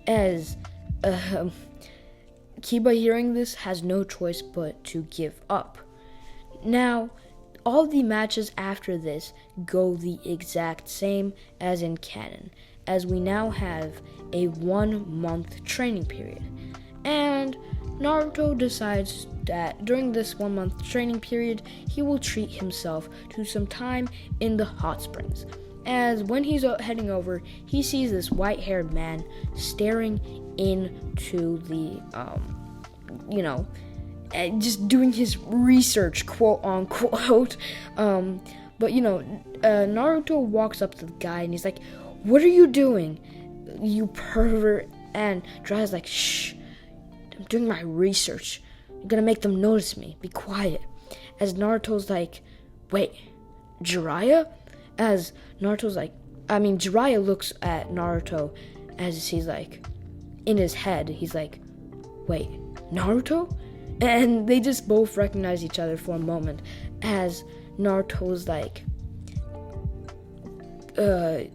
As Kiba, hearing this, has no choice but to give up. Now, all the matches after this go the exact same as in canon, as we now have a 1 month training period. And Naruto decides that during this 1 month training period, he will treat himself to some time in the hot springs. As when he's heading over, he sees this white-haired man staring into the, just doing his research, quote unquote. Naruto walks up to the guy and he's like, "What are you doing, you pervert?" And Jiraiya's like, "Shh, I'm doing my research. I'm gonna make them notice me. Be quiet." As Naruto's like, "Wait, Jiraiya?" As Naruto's like, Jiraiya looks at Naruto as he's like, in his head, he's like, "Wait, Naruto?" And they just both recognize each other for a moment as Naruto's like, they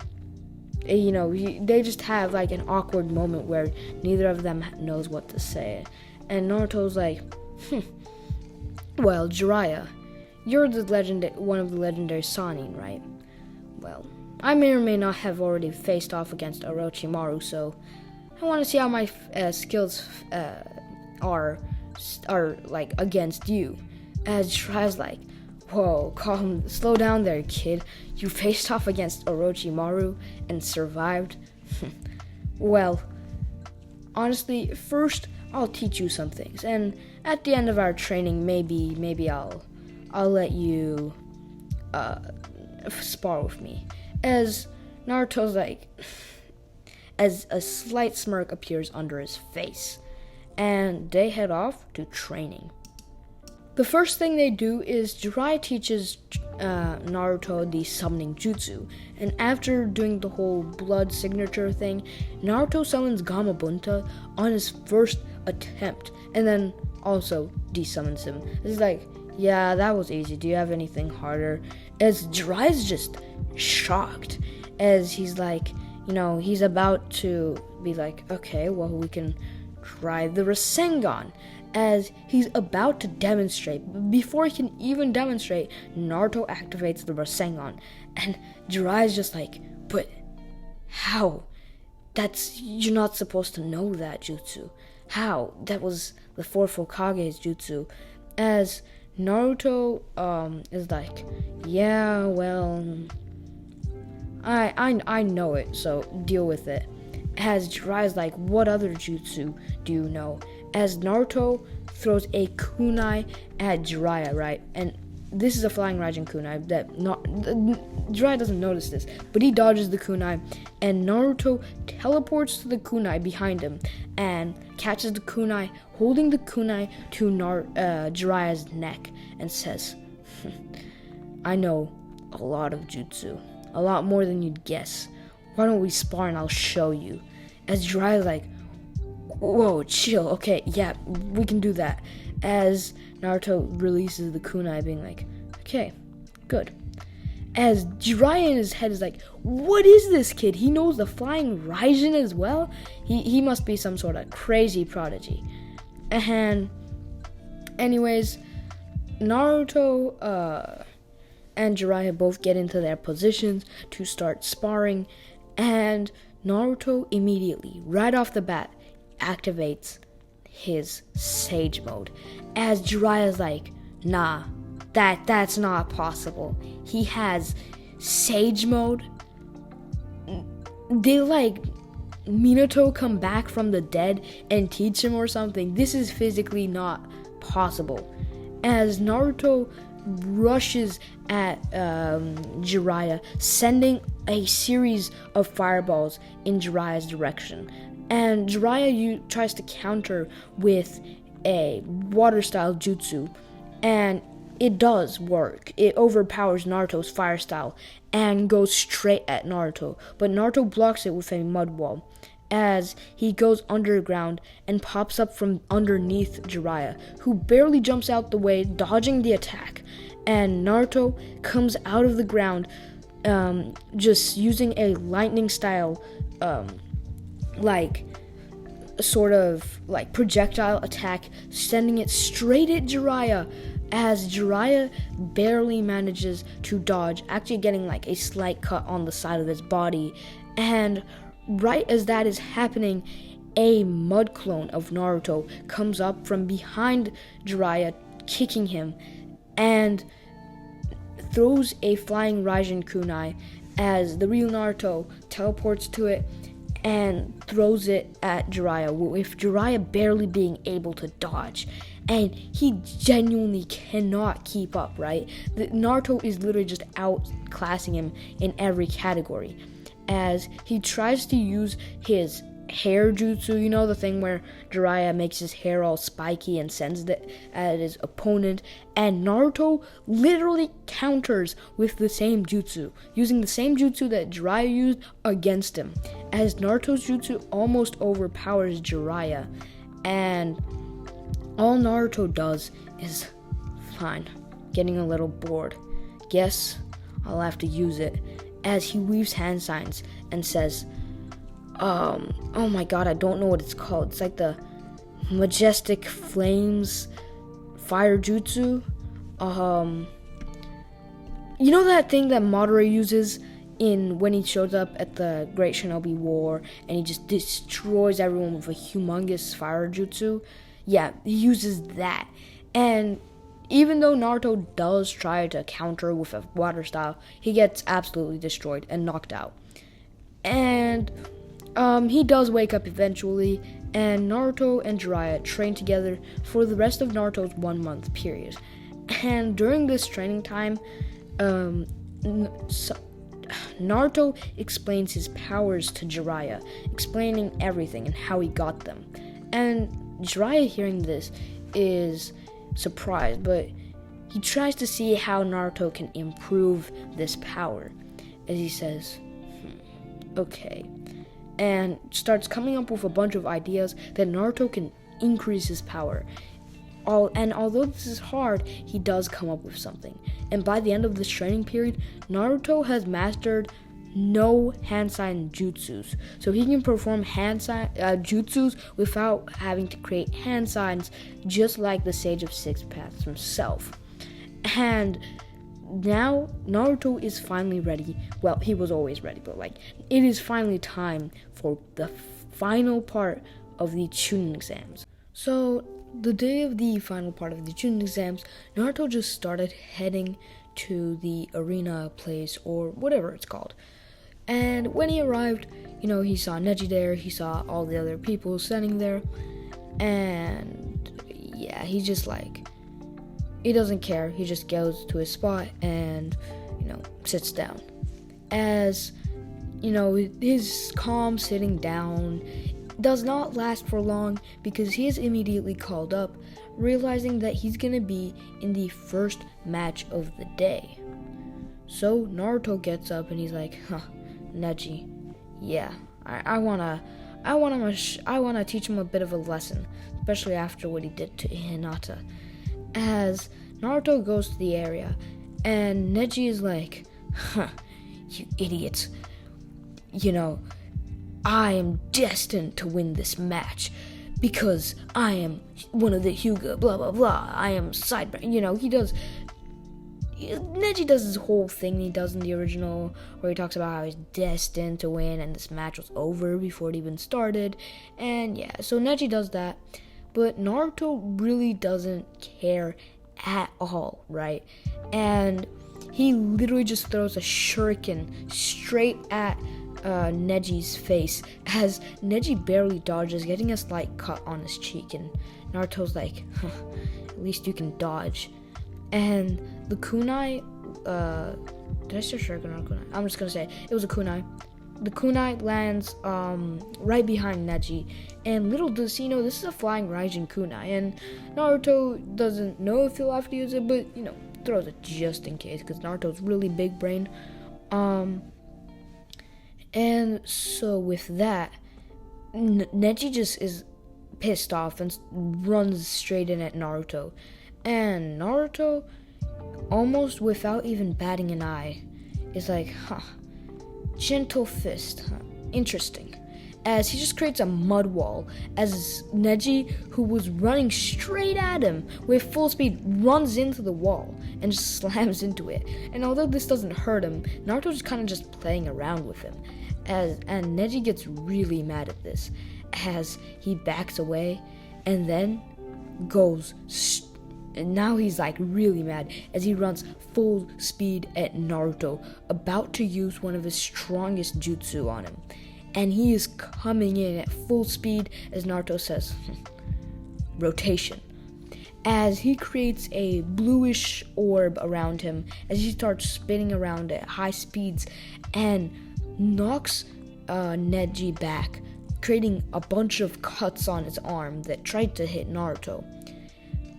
just have like an awkward moment where neither of them knows what to say. And Naruto's like, "Well, Jiraiya, you're one of the legendary Sannin, right? Well, I may or may not have already faced off against Orochimaru, so I want to see how my skills are like against you." As Jiraiya's like, "Whoa, slow down there, kid. You faced off against Orochimaru and survived?" Well, honestly, first I'll teach you some things, and at the end of our training, maybe I'll let you spar with me. As Naruto's like, as a slight smirk appears under his face, and they head off to training. The first thing they do is Jiraiya teaches Naruto the summoning jutsu, and after doing the whole blood signature thing, Naruto summons Gamabunta on his first attempt, and then also desummons him. He's like, "Yeah, that was easy. Do you have anything harder?" As Jiraiya's just shocked, as he's like, he's about to be like, "Okay, well, we can try the Rasengan." As he's about to demonstrate, before he can even demonstrate, Naruto activates the Rasengan, and Jiraiya's just like, "But how? You're not supposed to know that jutsu. How? That was the fourth Hokage's jutsu." As Naruto is like, "Yeah, well, I know it, so deal with it." As Jiraiya's like, "What other jutsu do you know?" As Naruto throws a kunai at Jiraiya, right? And this is a flying Raijin kunai Jiraiya doesn't notice this, but he dodges the kunai, and Naruto teleports to the kunai behind him and catches the kunai, holding the kunai to Jiraiya's neck, and says, "I know a lot of jutsu, a lot more than you'd guess. Why don't we spar and I'll show you?" As Jiraiya's like, "Whoa, chill, okay, yeah, we can do that." As Naruto releases the kunai, being like, "Okay, good." As Jiraiya in his head is like, "What is this kid? He knows the flying Raijin as well? He must be some sort of crazy prodigy." And anyways, Naruto and Jiraiya both get into their positions to start sparring, and Naruto immediately, right off the bat, activates his Sage mode. As Jiraiya's like, "Nah, that's not possible. He has Sage mode." They like Minato come back from the dead and teach him or something. This is physically not possible. As Naruto rushes at Jiraiya, sending a series of fireballs in Jiraiya's direction. And Jiraiya tries to counter with a water-style jutsu, and it does work. It overpowers Naruto's fire style and goes straight at Naruto, but Naruto blocks it with a mud wall as he goes underground and pops up from underneath Jiraiya, who barely jumps out the way, dodging the attack. And Naruto comes out of the ground just using a lightning style sort of projectile attack, sending it straight at Jiraiya, as Jiraiya barely manages to dodge, actually getting a slight cut on the side of his body. And right as that is happening, a mud clone of Naruto comes up from behind Jiraiya, kicking him, and throws a flying Raijin kunai as the real Naruto teleports to it and throws it at Jiraiya, with Jiraiya barely being able to dodge. And he genuinely cannot keep up, right? Naruto is literally just outclassing him in every category, as he tries to use his hair jutsu, you know, the thing where Jiraiya makes his hair all spiky and sends it at his opponent, and Naruto literally counters with the same jutsu, using the same jutsu that Jiraiya used against him, as Naruto's jutsu almost overpowers Jiraiya, and all Naruto does is, fine, getting a little bored, guess I'll have to use it, as he weaves hand signs and says, oh my god, I don't know what it's called. It's like the Majestic Flames Fire Jutsu. You know that thing that Madara uses when he shows up at the Great Shinobi War and he just destroys everyone with a humongous fire jutsu? Yeah, he uses that. And even though Naruto does try to counter with a water style, he gets absolutely destroyed and knocked out. And he does wake up eventually, and Naruto and Jiraiya train together for the rest of Naruto's 1 month period. And during this training time, Naruto explains his powers to Jiraiya, explaining everything and how he got them. And Jiraiya, hearing this, is surprised, but he tries to see how Naruto can improve this power, as he says, okay, and starts coming up with a bunch of ideas that Naruto can increase his power. And although this is hard, he does come up with something. And by the end of this training period, Naruto has mastered no hand sign jutsus. So he can perform hand sign jutsus without having to create hand signs, just like the Sage of Six Paths himself. And now Naruto is finally ready. Well, he was always ready, but it is finally time for the final part of the Chunin exams. So the day of the final part of the Chunin exams, Naruto just started heading to the arena place, or whatever it's called. And when he arrived, he saw Neji there, he saw all the other people standing there, and yeah, he just he doesn't care. He just goes to his spot and, sits down. As, his calm sitting down does not last for long, because he is immediately called up, realizing that he's gonna be in the first match of the day. So Naruto gets up and he's like, Neji, yeah, I wanna teach him a bit of a lesson, especially after what he did to Hinata. As Naruto goes to the area, and Neji is like, you idiots, I am destined to win this match, because I am one of the Hyuga, blah blah blah, I am Neji does his whole thing he does in the original, where he talks about how he's destined to win and this match was over before it even started. And yeah, so Neji does that, but Naruto really doesn't care at all, right? And he literally just throws a shuriken straight at Neji's face, as Neji barely dodges, getting a slight cut on his cheek, and Naruto's like, at least you can dodge. And the kunai, did I say shuriken or kunai? I'm just gonna say it was a kunai. The kunai lands right behind Neji, and little does he know this is a flying Raijin kunai, and Naruto doesn't know if he'll have to use it, but throws it just in case, because Naruto's really big brain. And so with that, Neji just is pissed off and runs straight in at Naruto. And Naruto, almost without even batting an eye, is like, gentle fist, interesting. As he just creates a mud wall, as Neji, who was running straight at him with full speed, runs into the wall and just slams into it. And although this doesn't hurt him, Naruto's kind of just playing around with him. And Neji gets really mad at this, as he backs away and then goes and now he's like really mad as he runs full speed at Naruto, about to use one of his strongest jutsu on him. And he is coming in at full speed as Naruto says, rotation. As he creates a bluish orb around him as he starts spinning around at high speeds and knocks Neji back, creating a bunch of cuts on his arm that tried to hit Naruto.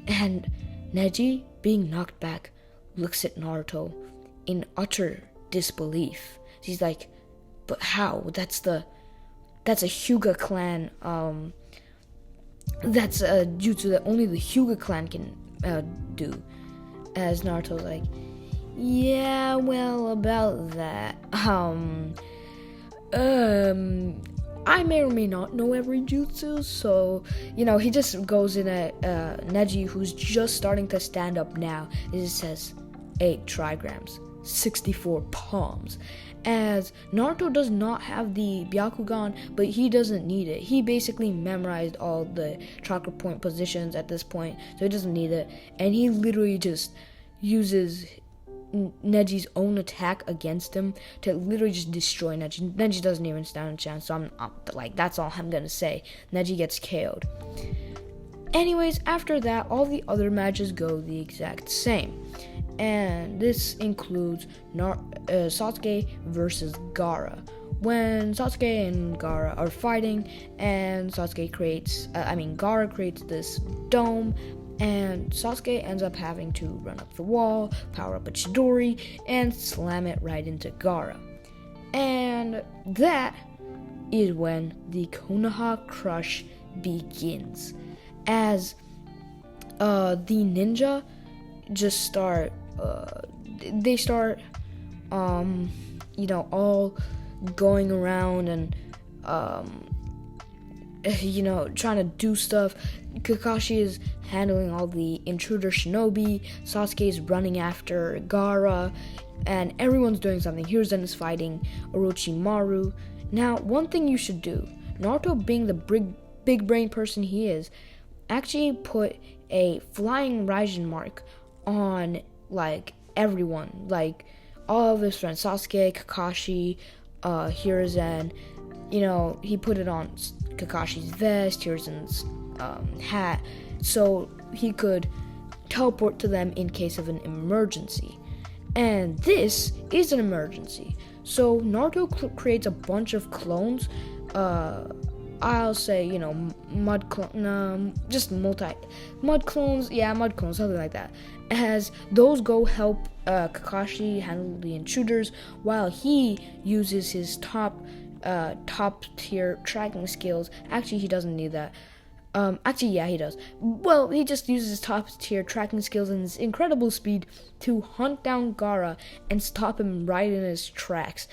And Neji, being knocked back, looks at Naruto in utter disbelief. He's like, but how? That's a Hyuga clan, that's a jutsu that only the Hyuga clan can do. As Naruto's like, yeah, well, about that, I may or may not know every jutsu, so, he just goes in at Neji, who's just starting to stand up now. It just says 8 trigrams, 64 palms. As Naruto does not have the Byakugan, but he doesn't need it. He basically memorized all the chakra point positions at this point, so he doesn't need it. And he literally just uses Neji's own attack against him to literally just destroy Neji. Neji doesn't even stand a chance, so I'm like, that's all I'm gonna say. Neji gets KO'd. Anyways, after that, all the other matches go the exact same. And this includes Sasuke versus Gara. When Sasuke and Gara are fighting, and Gara creates this dome, and Sasuke ends up having to run up the wall, power up a Chidori, and slam it right into Gara. And that is when the Konoha Crush begins. As the ninja just start, all going around and, trying to do stuff. Kakashi is handling all the intruder shinobi, Sasuke is running after Gara, and everyone's doing something. Hiruzen is fighting Orochimaru. Now, one thing you should do, Naruto being the big brain person he is, actually put a flying Raijin mark on, everyone, all of his friends, Sasuke, Kakashi, Hiruzen. He put it on Kakashi's vest, Hiruzen's hat, so he could teleport to them in case of an emergency. And this is an emergency. So Naruto creates a bunch of clones, I'll say, mud clones, something like that. As those go help Kakashi handle the intruders, while he uses his top tier tracking skills. Actually, he doesn't need that. He does. Well, he just uses his top tier tracking skills and his incredible speed to hunt down Gara and stop him right in his tracks.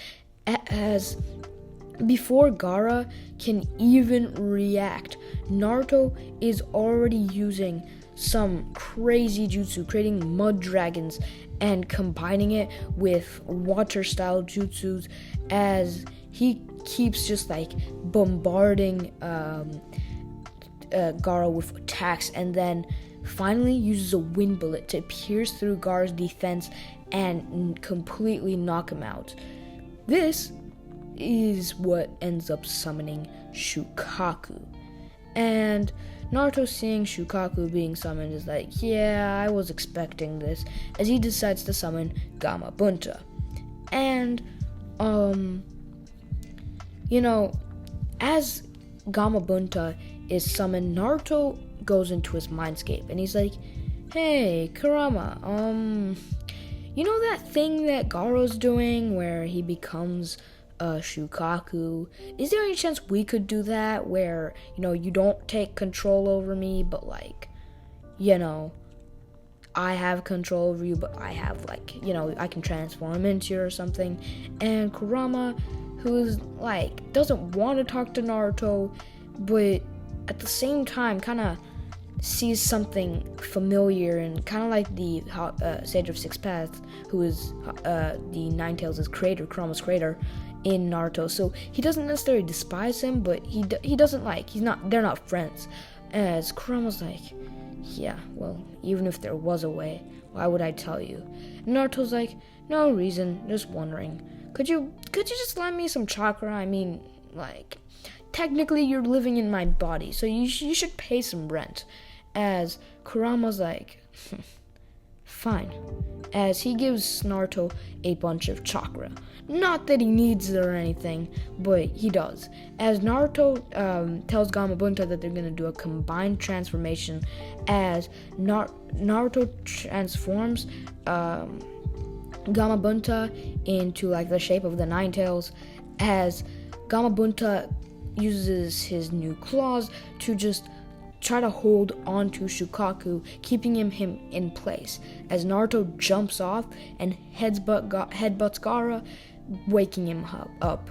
As before Gara can even react, Naruto is already using some crazy jutsu, creating mud dragons and combining it with water style jutsus, as he keeps just bombarding Gara with attacks, and then finally uses a wind bullet to pierce through Gara's defense and completely knock him out. This is what ends up summoning Shukaku. And Naruto, seeing Shukaku being summoned, is like, yeah, I was expecting this, as he decides to summon Gamabunta. And, as Gamabunta is summoned, Naruto goes into his mindscape, and he's like, hey, Kurama, that thing that Gaara's doing where he becomes Shukaku, is there any chance we could do that where, you don't take control over me, but I have control over you, but I have I can transform into you or something? And Kurama, who's doesn't want to talk to Naruto, but at the same time kind of sees something familiar, and kind of like the Sage of Six Paths, who is the Nine Tails' creator, Kurama's creator, in Naruto, so he doesn't necessarily despise him, but he doesn't like, they're not friends. As Kurama's like, yeah, well, even if there was a way, why would I tell you? And Naruto's like, no reason, just wondering. Could you just lend me some chakra? I mean, like, technically you're living in my body, so you should pay some rent. As Kurama's like, fine. As he gives Naruto a bunch of chakra. Not that he needs it or anything, but he does. As Naruto tells Gamabunta that they're going to do a combined transformation, as Naruto transforms Gamabunta into like the shape of the Nine Tails, as Gamabunta uses his new claws to just try to hold onto Shukaku, keeping him in place, as Naruto jumps off and headbutts Gara, waking him up.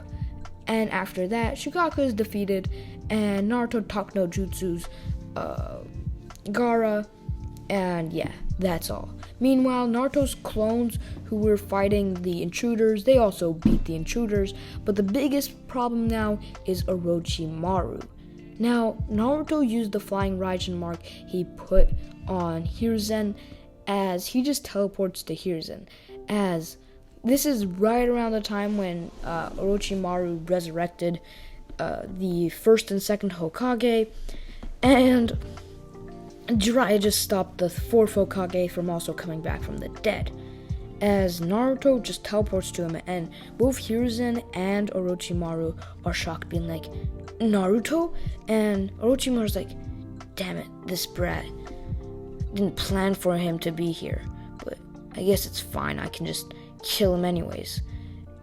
And after that, Shukaku is defeated, and Naruto talk no jutsus Gara, and yeah, that's all. Meanwhile, Naruto's clones who were fighting the intruders, they also beat the intruders, but the biggest problem now is Orochimaru. Now, Naruto used the flying Raijin mark he put on Hiruzen, as he just teleports to Hiruzen, as this is right around the time when Orochimaru resurrected the first and second Hokage, and Jiraiya just stopped the fourth Hokage from also coming back from the dead, as Naruto just teleports to him, and both Hiruzen and Orochimaru are shocked, being like, Naruto? And Orochimaru's like, damn it, this brat. Didn't plan for him to be here, but I guess it's fine, I can just kill him anyways.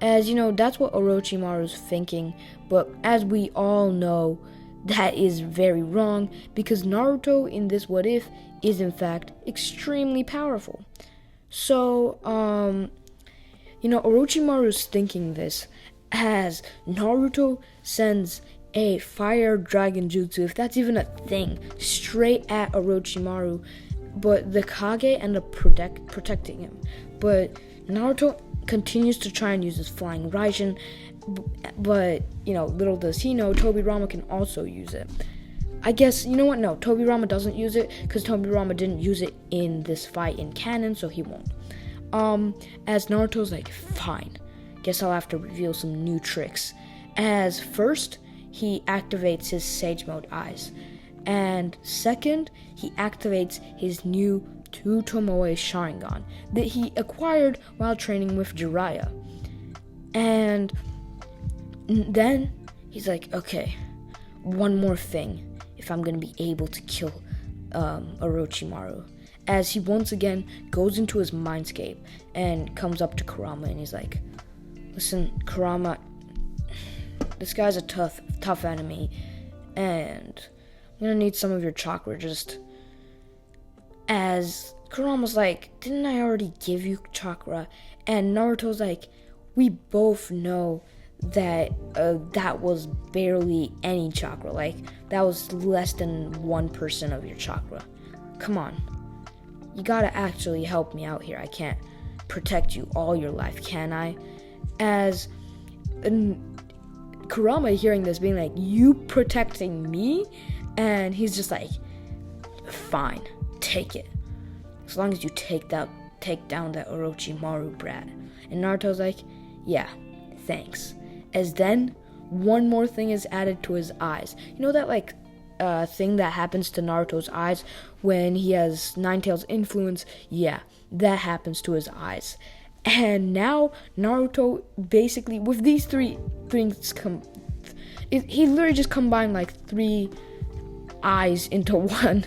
As you know, that's what Orochimaru's thinking, but as we all know, that is very wrong, because Naruto in this what if is in fact extremely powerful. So, Orochimaru's thinking this as Naruto sends a fire dragon jutsu, if that's even a thing, straight at Orochimaru, but the Kage end up protecting him. But Naruto continues to try and use his flying Raijin, but, little does he know, Tobirama can also use it. I guess, no, Tobirama doesn't use it, because Tobirama didn't use it in this fight in canon, so he won't. As Naruto's like, fine, guess I'll have to reveal some new tricks. As first, he activates his Sage Mode eyes, and second, he activates his new Tutomoe Sharingan that he acquired while training with Jiraiya. And then he's like, okay, one more thing if I'm gonna be able to kill Orochimaru. As he once again goes into his mindscape and comes up to Kurama, and he's like, listen, Kurama, this guy's a tough enemy, and I'm gonna need some of your chakra. Just as Kurama's like, didn't I already give you chakra? And Naruto's like, we both know that that was barely any chakra. Like, that was less than 1% of your chakra. Come on, you gotta actually help me out here. I can't protect you all your life, can I? As Kurama hearing this, being like, you protecting me? And he's just like, fine, take it, as long as you take down that Orochimaru brat. And Naruto's like, yeah, thanks. As then one more thing is added to his eyes. You know that thing that happens to Naruto's eyes when he has Nine Tails influence? Yeah, that happens to his eyes. And now Naruto basically, with these three things, he literally just combined like 3 eyes into one.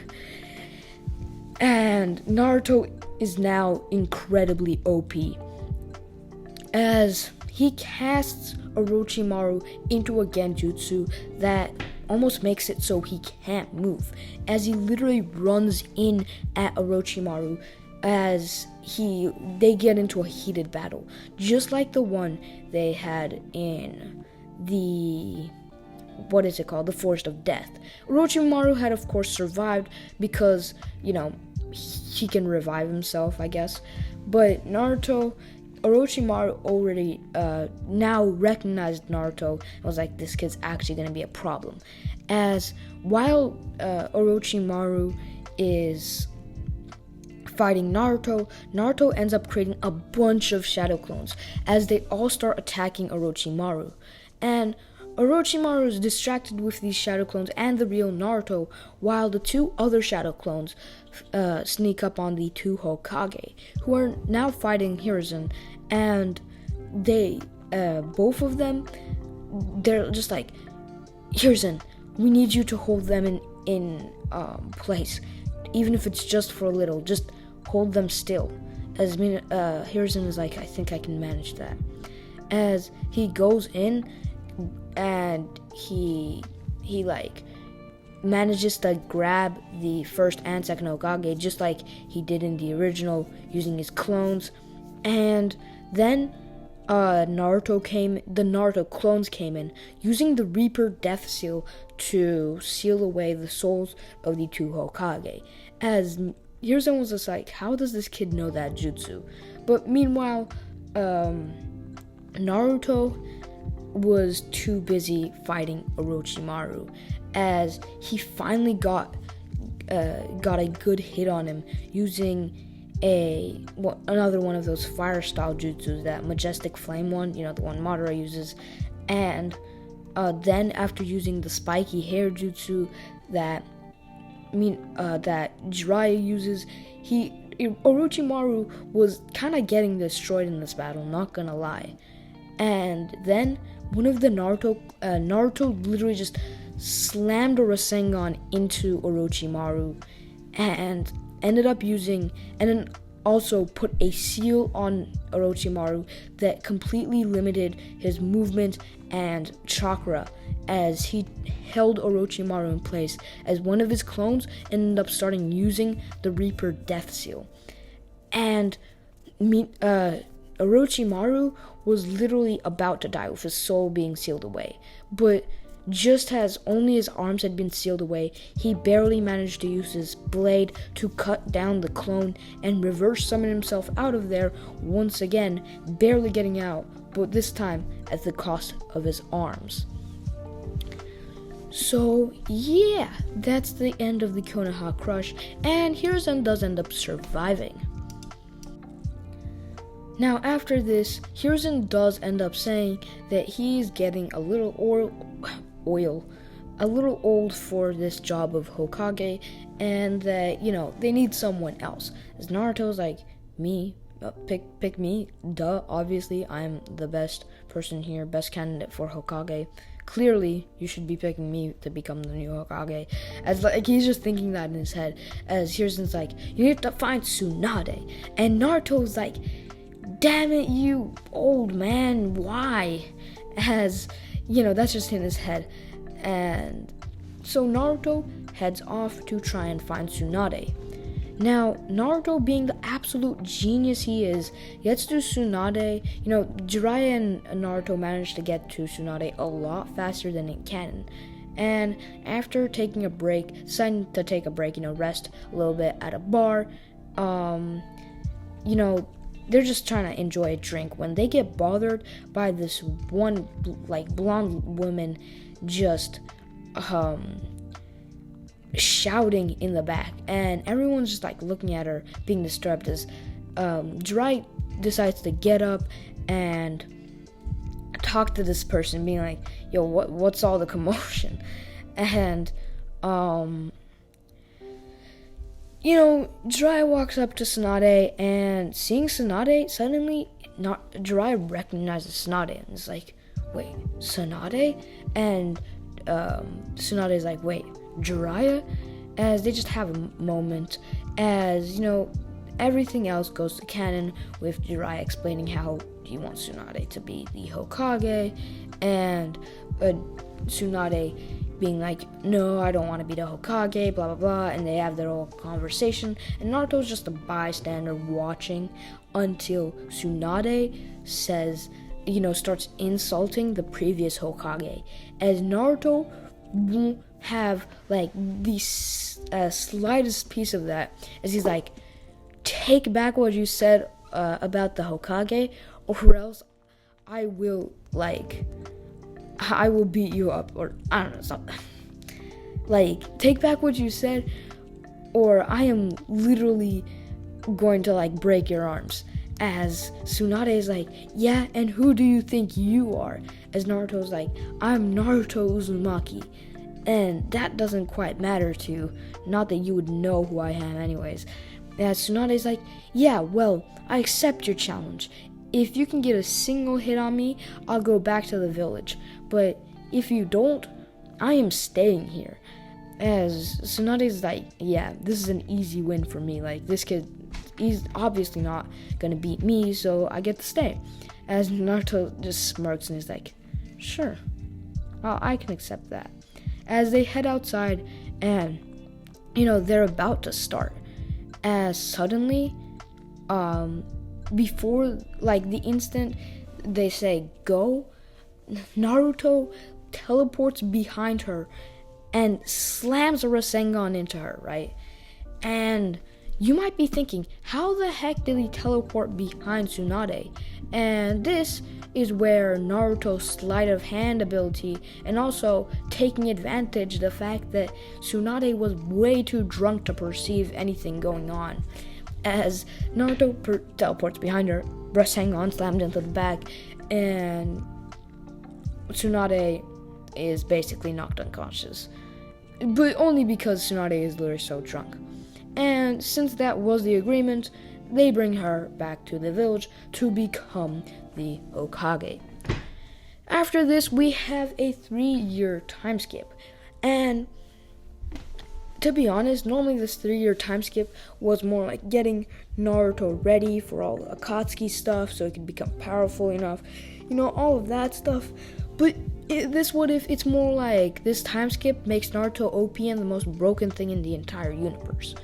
And Naruto is now incredibly OP, as he casts Orochimaru into a Genjutsu that almost makes it so he can't move, as he literally runs in at Orochimaru as they get into a heated battle, just like the one they had in the the Forest of Death. Orochimaru had of course survived because, he can revive himself, I guess, but Naruto Orochimaru already now recognized Naruto and was like, this kid's actually going to be a problem. As while Orochimaru is fighting Naruto, Naruto ends up creating a bunch of shadow clones as they all start attacking Orochimaru. And Orochimaru is distracted with these shadow clones and the real Naruto, while the two other shadow clones sneak up on the two Hokage, who are now fighting Hiruzen, and they, both of them, they're just like, Hiruzen, we need you to hold them in place, even if it's just for a little, just hold them still. As Hiruzen is like, I think I can manage that. As he goes in, and he like manages to grab the first and second Hokage just like he did in the original, using his clones. And then the Naruto clones came in, using the Reaper Death Seal to seal away the souls of the two Hokage. As Hiruzen was just like, how does this kid know that jutsu? But meanwhile, Naruto was too busy fighting Orochimaru, as he finally got a good hit on him using another one of those fire style jutsus, that majestic flame one, the one Madara uses. And then after using the spiky hair jutsu that Jiraiya uses, Orochimaru was kind of getting destroyed in this battle, not gonna lie. And then one of the Naruto literally just slammed a Rasengan into Orochimaru and ended up and then also put a seal on Orochimaru that completely limited his movement and chakra, as he held Orochimaru in place, as one of his clones ended up starting using the Reaper Death Seal. And Orochimaru was literally about to die with his soul being sealed away, but just as only his arms had been sealed away, he barely managed to use his blade to cut down the clone and reverse summon himself out of there once again, barely getting out, but this time at the cost of his arms. So yeah, that's the end of the Konoha Crush, and Hiruzen does end up surviving. Now after this, Hiruzen does end up saying that he's getting a little old for this job of Hokage, and that, they need someone else. As Naruto's like, me, pick me, duh, obviously I'm the best person here, best candidate for Hokage. Clearly, you should be picking me to become the new Hokage. As like he's just thinking that in his head. As Hiruzen's like, you need to find Tsunade, and Naruto's like, damn it, you old man, why? As, that's just in his head. And so Naruto heads off to try and find Tsunade. Now, Naruto, being the absolute genius he is, gets to Tsunade. Jiraiya and Naruto managed to get to Tsunade a lot faster than in canon. And after taking a break, deciding to take a break, rest a little bit at a bar, they're just trying to enjoy a drink when they get bothered by this one, blonde woman just, shouting in the back, and everyone's just looking at her, being disturbed, as Jiraiya decides to get up and talk to this person, being like, yo, what's all the commotion? And Jiraiya walks up to Tsunade, and seeing Tsunade, suddenly Jiraiya recognizes Tsunade and is like, wait, Tsunade? And Tsunade's like, wait, Jiraiya? As they just have a moment, as everything else goes to canon, with Jiraiya explaining how he wants Tsunade to be the Hokage, and Tsunade being like, no, I don't want to be the Hokage, blah blah blah, and they have their whole conversation, and Naruto's just a bystander watching until Tsunade says, starts insulting the previous Hokage, as Naruto won't have the slightest piece of that, as he's like, take back what you said about the Hokage, or else I will beat you up, or I don't know, something. Like, take back what you said, or I am literally going to break your arms. As Tsunade is like, yeah, and who do you think you are? As Naruto's like, I'm Naruto Uzumaki. And that doesn't quite matter to you. Not that you would know who I am anyways. As Tsunade's like, yeah, well, I accept your challenge. If you can get a single hit on me, I'll go back to the village. But if you don't, I am staying here. As Tsunade's like, yeah, this is an easy win for me. This kid, he's obviously not gonna beat me, so I get to stay. As Naruto just smirks and is like, sure, I can accept that. As they head outside and, they're about to start. As suddenly, before, the instant they say go, Naruto teleports behind her and slams a Rasengan into her, right? And you might be thinking, how the heck did he teleport behind Tsunade? And this is where Naruto's sleight of hand ability, and also taking advantage of the fact that Tsunade was way too drunk to perceive anything going on. As Naruto teleports behind her, Rasengan slammed into the back, and Tsunade is basically knocked unconscious. But only because Tsunade is literally so drunk. And since that was the agreement, they bring her back to the village to become the Hokage. After this, we have a 3-year time skip. And to be honest, normally this 3-year time skip was more like getting Naruto ready for all the Akatsuki stuff so he could become powerful enough, all of that stuff. But this what if it's more like this time skip makes Naruto OP and the most broken thing in the entire universe.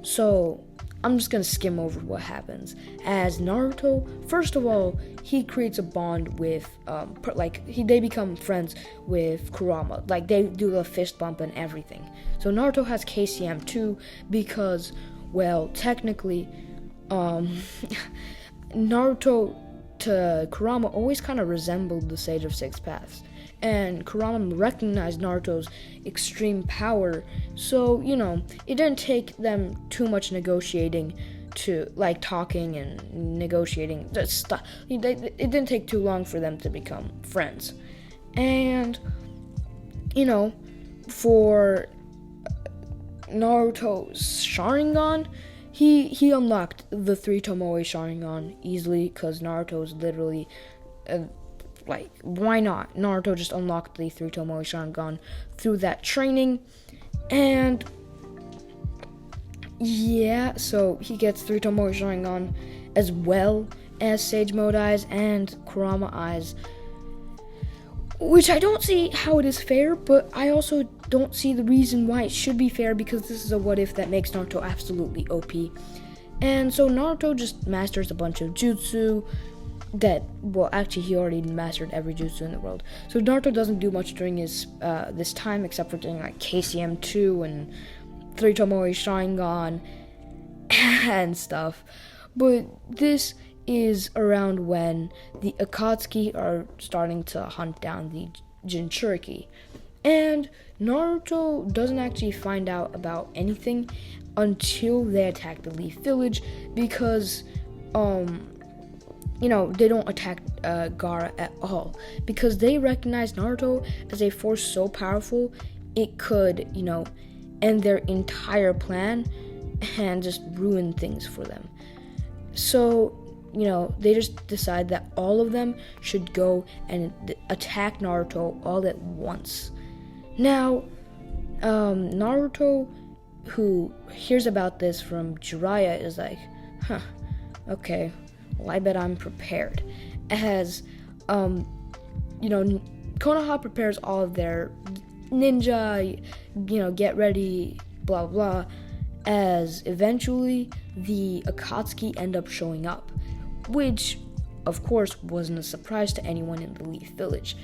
So I'm just gonna skim over what happens. As Naruto, first of all, he creates a bond with, they become friends with Kurama. They do the fist bump and everything. So Naruto has KCM too because, well, technically, Naruto to Kurama always kind of resembled the Sage of Six Paths. And Kurama recognized Naruto's extreme power, so, it didn't take them too much negotiating to, talking and negotiating. It didn't take too long for them to become friends. And, for Naruto's Sharingan, he unlocked the 3 Tomoe Sharingan easily, because Naruto's literally... why not? Naruto just unlocked the 3 Tomoe Sharingan through that training. And yeah, so he gets 3 Tomoe Sharingan as well as Sage Mode Eyes and Kurama Eyes. Which I don't see how it is fair, but I also don't see the reason why it should be fair, because this is a what if that makes Naruto absolutely OP. And so Naruto just masters a bunch of jutsu, actually he already mastered every jutsu in the world. So Naruto doesn't do much during his this time, except for doing KCM 2 and 3 Tomoe Sharingan and stuff. But this is around when the Akatsuki are starting to hunt down the Jinchuriki. And Naruto doesn't actually find out about anything until they attack the Leaf Village, because they don't attack Gara at all, because they recognize Naruto as a force so powerful it could, end their entire plan and just ruin things for them. So, they just decide that all of them should go and attack Naruto all at once. Now, Naruto, who hears about this from Jiraiya, is like, okay, well, I bet I'm prepared. As, Konoha prepares all of their ninja, get ready, blah, blah, as eventually the Akatsuki end up showing up, which, of course, wasn't a surprise to anyone in the Leaf Village.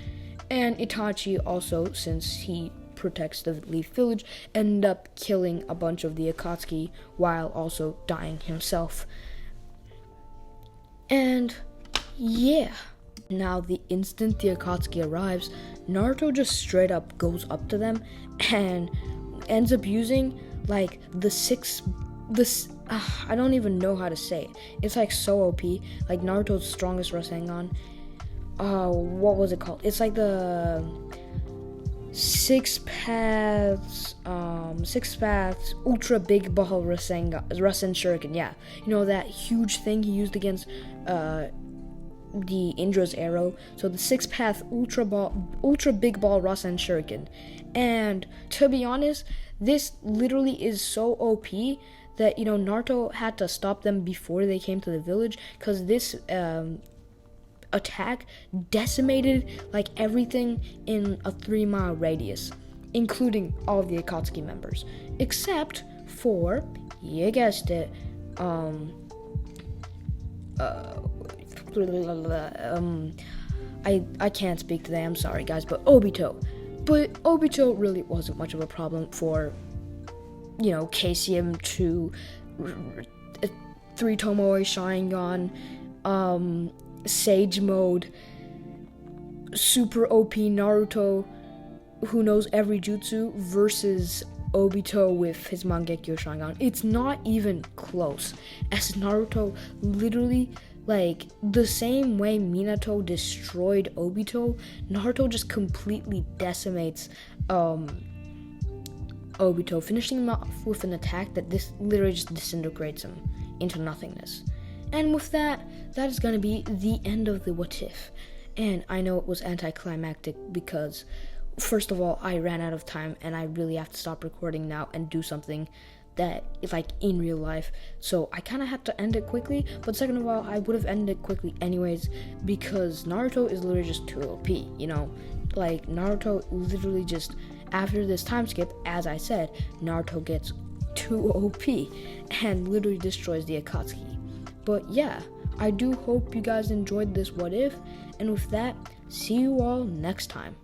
And Itachi also, since he protects the Leaf Village, ended up killing a bunch of the Akatsuki while also dying himself. And Yeah. Now, the instant the Akatsuki arrives, Naruto just straight up goes up to them and ends up using like I don't even know how to say it. It's like so OP, like Naruto's strongest Rasengan. What was it called? It's like the six paths ultra big ball Rasen Shuriken. Yeah, you know that huge thing he used against the Indra's arrow. So the 6-path ultra big ball Rasen Shuriken. And to be honest, this literally is so OP that, you know, Naruto had to stop them before they came to the village, because this attack decimated like everything in a 3-mile radius, including all of the Akatsuki members, except for, you guessed it, I can't speak today, I'm sorry guys, but Obito. But Obito really wasn't much of a problem for, you know, KCM 2, 3 Tomoe Sharingan, Sage Mode, Super OP Naruto, who knows every jutsu, versus Obito with his Mangekyo Sharingan. It's not even close, as Naruto literally, like, the same way Minato destroyed Obito, Naruto just completely decimates Obito, finishing him off with an attack that this literally just disintegrates him into nothingness. And with that, that is going to be the end of the What If. And I know it was anticlimactic because, first of all, I ran out of time and I really have to stop recording now and do something that is like in real life. So I kind of had to end it quickly, but second of all, I would have ended it quickly anyways, because Naruto is literally just too OP, you know? Like, Naruto literally just, after this time skip, as I said, Naruto gets too OP and literally destroys the Akatsuki. But yeah, I do hope you guys enjoyed this What If, and with that, see you all next time.